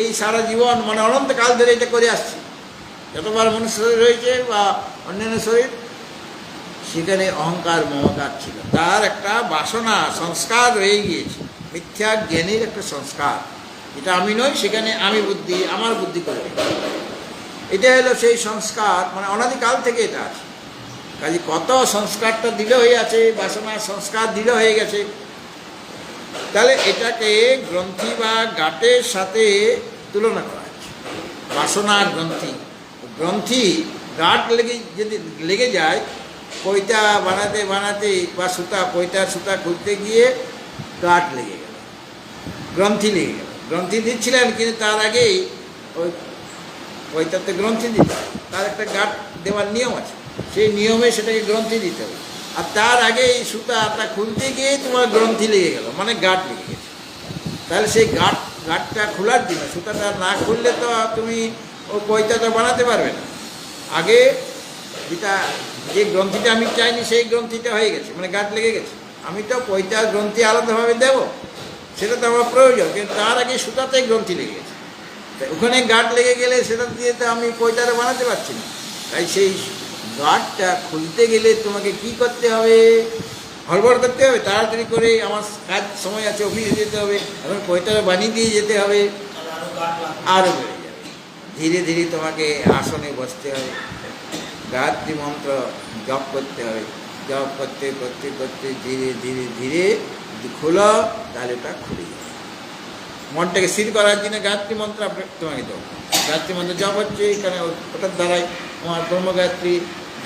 এই সারা জীবন মানে অনন্তকাল ধরে এটা করে আসছি। যতবার মনুষ্য শরীর রয়েছে বা অন্যান্য শরীর, সেখানে অহংকার মমকার ছিল। তার একটা বাসনা সংস্কার রয়ে গিয়েছে, মিথ্যা জ্ঞানের একটা সংস্কার। এটা আমি নই, সেখানে আমি বুদ্ধি, আমার বুদ্ধি করে। এটা হলো সেই সংস্কার, মানে অনাদিকাল থেকে এটা আছে। কাজে কত সংস্কারটা দৃঢ় হয়ে আছে, বাসনার সংস্কার দৃঢ় হয়ে গেছে। তাহলে এটাকে গ্রন্থি বা গাটের সাথে তুলনা করা হচ্ছে। বাসনা গ্রন্থি গাঁট যদি লেগে যায়, পৈতা বানাতে বা পৈতার সুতা খুলতে গিয়ে গাঁট লেগে গেল, গ্রন্থি লেগে গেল। গ্রন্থি দিচ্ছিলেন, কিন্তু তার আগেই ওই পৈতাতে গ্রন্থি দিতে হয়। তার একটা গাঁট দেওয়ার নিয়ম আছে, সেই নিয়মে সেটাকে গ্রন্থি দিতে হবে। আর তার আগে এই সুতাটা খুলতে গিয়ে তোমার গ্রন্থি লেগে গেল, মানে গাঁট লেগে গেছে। তাহলে সেই গাঁটটা খোলার জন্য, সুতাটা না খুললে তো তুমি ও পৈতাটা বানাতে পারবে না। আগে যে গ্রন্থিটা আমি চাইনি সেই গ্রন্থিটা হয়ে গেছে, মানে গাঁট লেগে গেছে। আমি তো পৈতার গ্রন্থি আলাদাভাবে দেবো, সেটা তো আমার প্রয়োজন, কিন্তু তার আগে সুতাতে গ্রন্থি লেগে গেছে। ওখানে গাঁট লেগে গেলে সেটা দিয়ে তো আমি পৈতাটা বানাতে পারছি না। তাই সেই গাঁটটা খুলতে গেলে তোমাকে কি করতে হবে? হড়বড় করতে হবে, তাড়াতাড়ি করে আমার কাজ সময় আছে, অফিসে যেতে হবে, এখন পৈতাটা বানিয়ে দিয়ে যেতে হবে, আরও বেড়ে যাবে। ধীরে ধীরে তোমাকে আসনে বসতে হবে, গায়ত্রী মন্ত্র জপ করতে হবে। জপ করতে করতে করতে ধীরে ধীরে ধীরে খোলো, তাহলে ওটা খুলে যাবে। মনটাকে স্থির করার জন্য গায়ত্রী মন্ত্র তোমাকে দেবো। গায়ত্রী মন্ত্র জপ হচ্ছে, এখানে ওটার দ্বারাই তোমার ব্রহ্মগায়ত্রী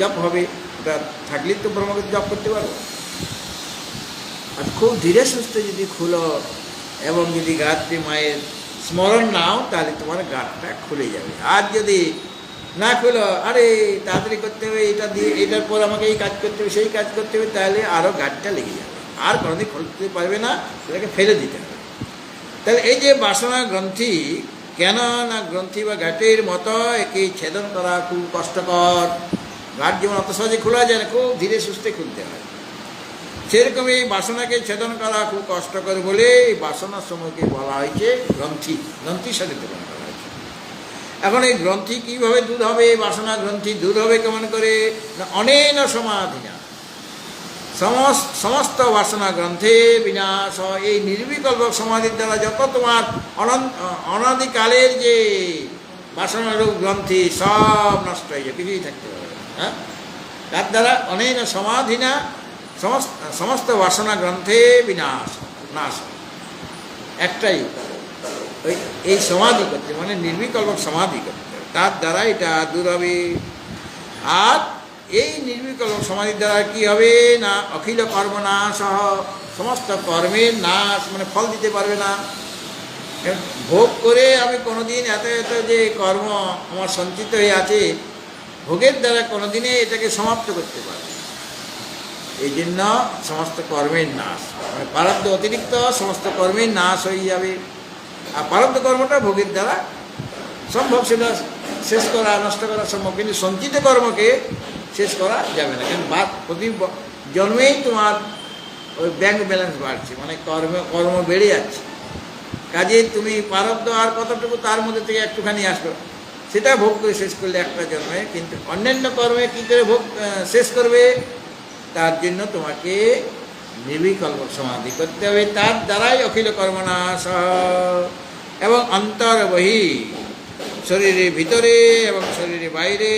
জপ হবে। ওটা থাকলেই তো ব্রহ্মগায়ত্রী জপ করতে পারবো। আর খুব ধীরে সুস্থে যদি খুলো এবং যদি গায়ত্রী মায়ের স্মরণ নাও, তাহলে তোমার গাঁটটা খুলে যাবে। আর যদি না খুলো, আরে তাড়াতাড়ি করতে হবে, এটা দিয়ে এটার পর আমাকে এই কাজ করতে হবে, সেই কাজ করতে হবে, তাহলে আরও গাঁটটা লেগে যাবে, আর কোনোদিন খুলতে পারবে না, সেটাকে ফেলে দিতে হবে। তাহলে এই যে বাসনা গ্রন্থি, কেন না গ্রন্থি বা গাঁটের মতো একে ছেদন করা খুব কষ্টকর। গাঁট যেমন অত সহজে খোলা যায় না, খুব ধীরে সুস্থে খুলতে হয়, সেরকম এই বাসনাকে ছেদন করা খুব কষ্টকর বলে এই বাসনার সময়কে বলা হয়েছে গ্রন্থির সাথে তুলনা করা হয়েছে। এখন এই গ্রন্থি কীভাবে দূর হবে? বাসনা গ্রন্থি দূর হবে কেমন করে? না অনেন সমাধিনা, সমস্ত বাসনা গ্রন্থে বিনাশ। এই নির্বিকল্প সমাধির দ্বারা যত তোমার অনাদিকালের যে বাসনারূপ গ্রন্থি সব নষ্ট হয়ে যায়, কিছুই থাকতে পারবে না। হ্যাঁ, তার দ্বারা অনেন সমাধিনা সমস্ত বাসনা গ্রন্থে বিনাশ, নাশ। একটাই এই সমাধি করতে, মানে নির্বিকল্প সমাধি করতে, তার দ্বারা এটা দূর হবে। আর এই নির্বিকল্প সমাধির দ্বারা কি হবে না অখিল কর্ম নাশ, সমস্ত কর্মের নাশ, মানে ফল দিতে পারবে না। ভোগ করে আমি কোনোদিন এত এত যে কর্ম আমার সঞ্চিত হয়ে আছে, ভোগের দ্বারা কোনোদিনে এটাকে সমাপ্ত করতে পারবে। এই জন্য সমস্ত কর্মের নাশ, মানে প্রারব্ধ অতিরিক্ত সমস্ত কর্মের নাশ হয়ে যাবে। আর প্রারব্ধ কর্মটা ভোগের দ্বারা সম্ভব, সেটা শেষ করা নষ্ট করা সম্ভব, কিন্তু সঞ্চিত কর্মকে শেষ করা যাবে না। কারণ প্রতি জন্মেই তোমার ওই ব্যাংক ব্যালেন্স বাড়ছে, মানে কর্ম বেড়ে যাচ্ছে। কাজে তুমি প্রারব্ধ আর কতটুকু তার মধ্যে থেকে একটুখানি আসলো, সেটা ভোগ করে শেষ করলে একটা জন্মে। কিন্তু অন্যান্য কর্মে কী করে ভোগ শেষ করবে, তার জন্য তোমাকে নির্বিকল্প সমাধি করতে হবে। তার দ্বারাই অখিল কর্মনাশ। এবং অন্তর বহি, শরীরের ভিতরে এবং শরীরের বাইরে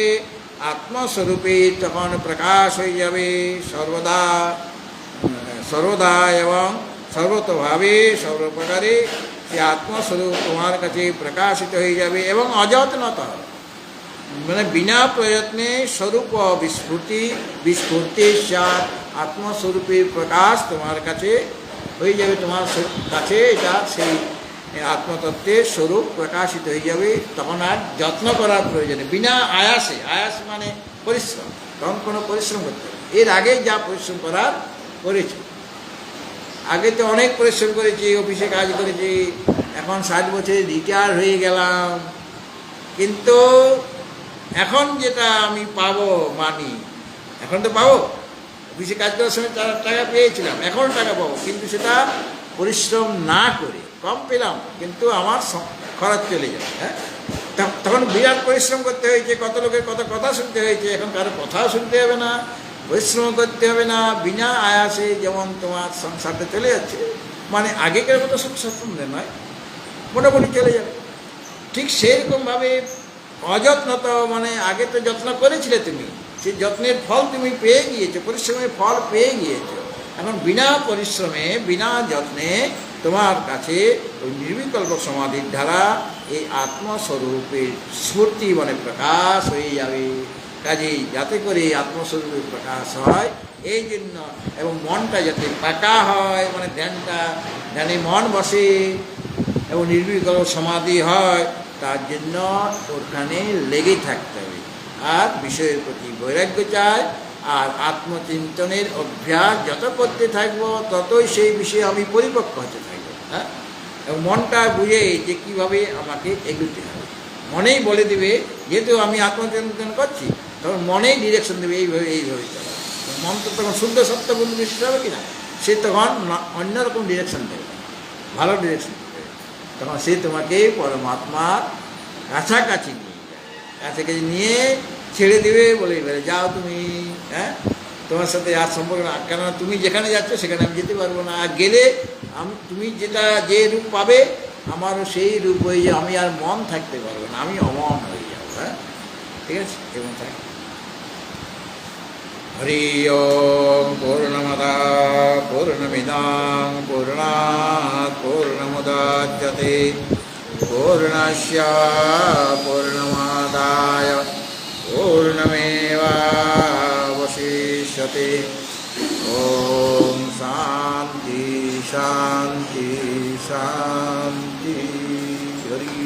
আত্মস্বরূপে তখন প্রকাশ হয়ে যাবে সর্বদা সর্বদা এবং সর্বতভাবে সর্বপ্রকারে সে আত্মস্বরূপ তোমার কাছে প্রকাশিত হয়ে যাবে। এবং অযত্নতা, মানে বিনা প্রয়ত্নে স্বরূপ বিস্ফূর্তির সাথে আত্মস্বরূপের প্রকাশ তোমার কাছে হয়ে যাবে। তোমার কাছে এটা সেই আত্মতত্ত্বের স্বরূপ প্রকাশিত হয়ে যাবে। তখন আর যত্ন করার প্রয়োজনে, বিনা আয়াসে, আয়াস মানে পরিশ্রম, তখন কোনো পরিশ্রম করতে হবে। এর আগে যা পরিশ্রম করার করেছি, আগে তো অনেক পরিশ্রম করেছি, অফিসে কাজ করেছি, এখন 60 বছরে রিটায়ার হয়ে গেলাম, কিন্তু এখন যেটা আমি পাবো মানি, এখন তো পাবো, অফিসে কাজ করার সময় টাকা পেয়েছিলাম, এখন টাকা পাবো, কিন্তু সেটা পরিশ্রম না করে কম পেলাম, কিন্তু আমার খরচ চলে যাবে। হ্যাঁ, তখন বিরাট পরিশ্রম করতে হয়েছে, কত লোকের কত কথা শুনতে হয়েছে, এখন কারো কথাও শুনতে হবে না, পরিশ্রম করতে হবে না, বিনা আয়াসে যেমন তোমার সংসারটা চলে যাচ্ছে, মানে আগেকার মতো সুখ স্বাচ্ছন্দ্য নয়, মোটামুটি চলে যাবে। ঠিক সেরকমভাবে অযত্নত, মানে আগে তো যত্ন করেছিলে তুমি, সেই যত্নের ফল তুমি পেয়ে গিয়েছো, পরিশ্রমের ফল পেয়ে গিয়েছো। এখন বিনা পরিশ্রমে বিনা যত্নে তোমার কাছে ওই নির্বিকল্প সমাধির দ্বারা এই আত্মস্বরূপের স্ফূর্তি মানে প্রকাশ হয়ে যাবে। কাজেই যাতে করে আত্মস্বরূপের প্রকাশ হয় এই জন্য, এবং মনটা যাতে পাকা হয়, মানে ধ্যানে মন বসে এবং নির্বিকল্প সমাধি হয়, তার জন্য ওখানে লেগে থাকতে হবে। আর বিষয়ের প্রতি বৈরাগ্য চাই, আর আত্মচিন্তনের অভ্যাস যত করতে থাকবো ততই সেই বিষয়ে আমি পরিপক্ক হতে থাকবো। হ্যাঁ, এবং মনটা বুঝে যে কীভাবে আমাকে এগোতে হবে, মনেই বলে দেবে, যেহেতু আমি আত্মচিন্তন করছি তখন মনেই ডিরেকশন দেবে, এইভাবে এইভাবে চলো। মন তো তখন শুদ্ধ সত্য বন্ধু বিশেষ হবে কিনা, সে তখন অন্যরকম ডিরেকশন দেবে, ভালো ডিরেকশন দেবে। তখন সে তোমাকে পরমাত্মার কাছাকাছি নিয়ে যাবে, কাছাকাছি নিয়ে ছেড়ে দেবে, বলে এবারে যাও তুমি, হ্যাঁ তোমার সাথে আর সম্পর্ক না, কেননা তুমি যেখানে যাচ্ছ সেখানে আমি যেতে পারবো না, আর গেলে তুমি যে রূপ পাবে আমারও সেই রূপ হয়ে যাবে, আমি আর মন থাকতে পারবো না, আমি অমন হয়ে যাবো। হ্যাঁ, ঠিক আছে, এবং থাক। হরি ওম পূর্ণমদা পূর্ণমিদাং পূর্ণাৎ পূর্ণমুদচ্যতে পূর্ণস্য পূর্ণমাদায় পূর্ণমেবাবশিষ্যতে। ওম শান্তি শান্তি শান্তি। হরি।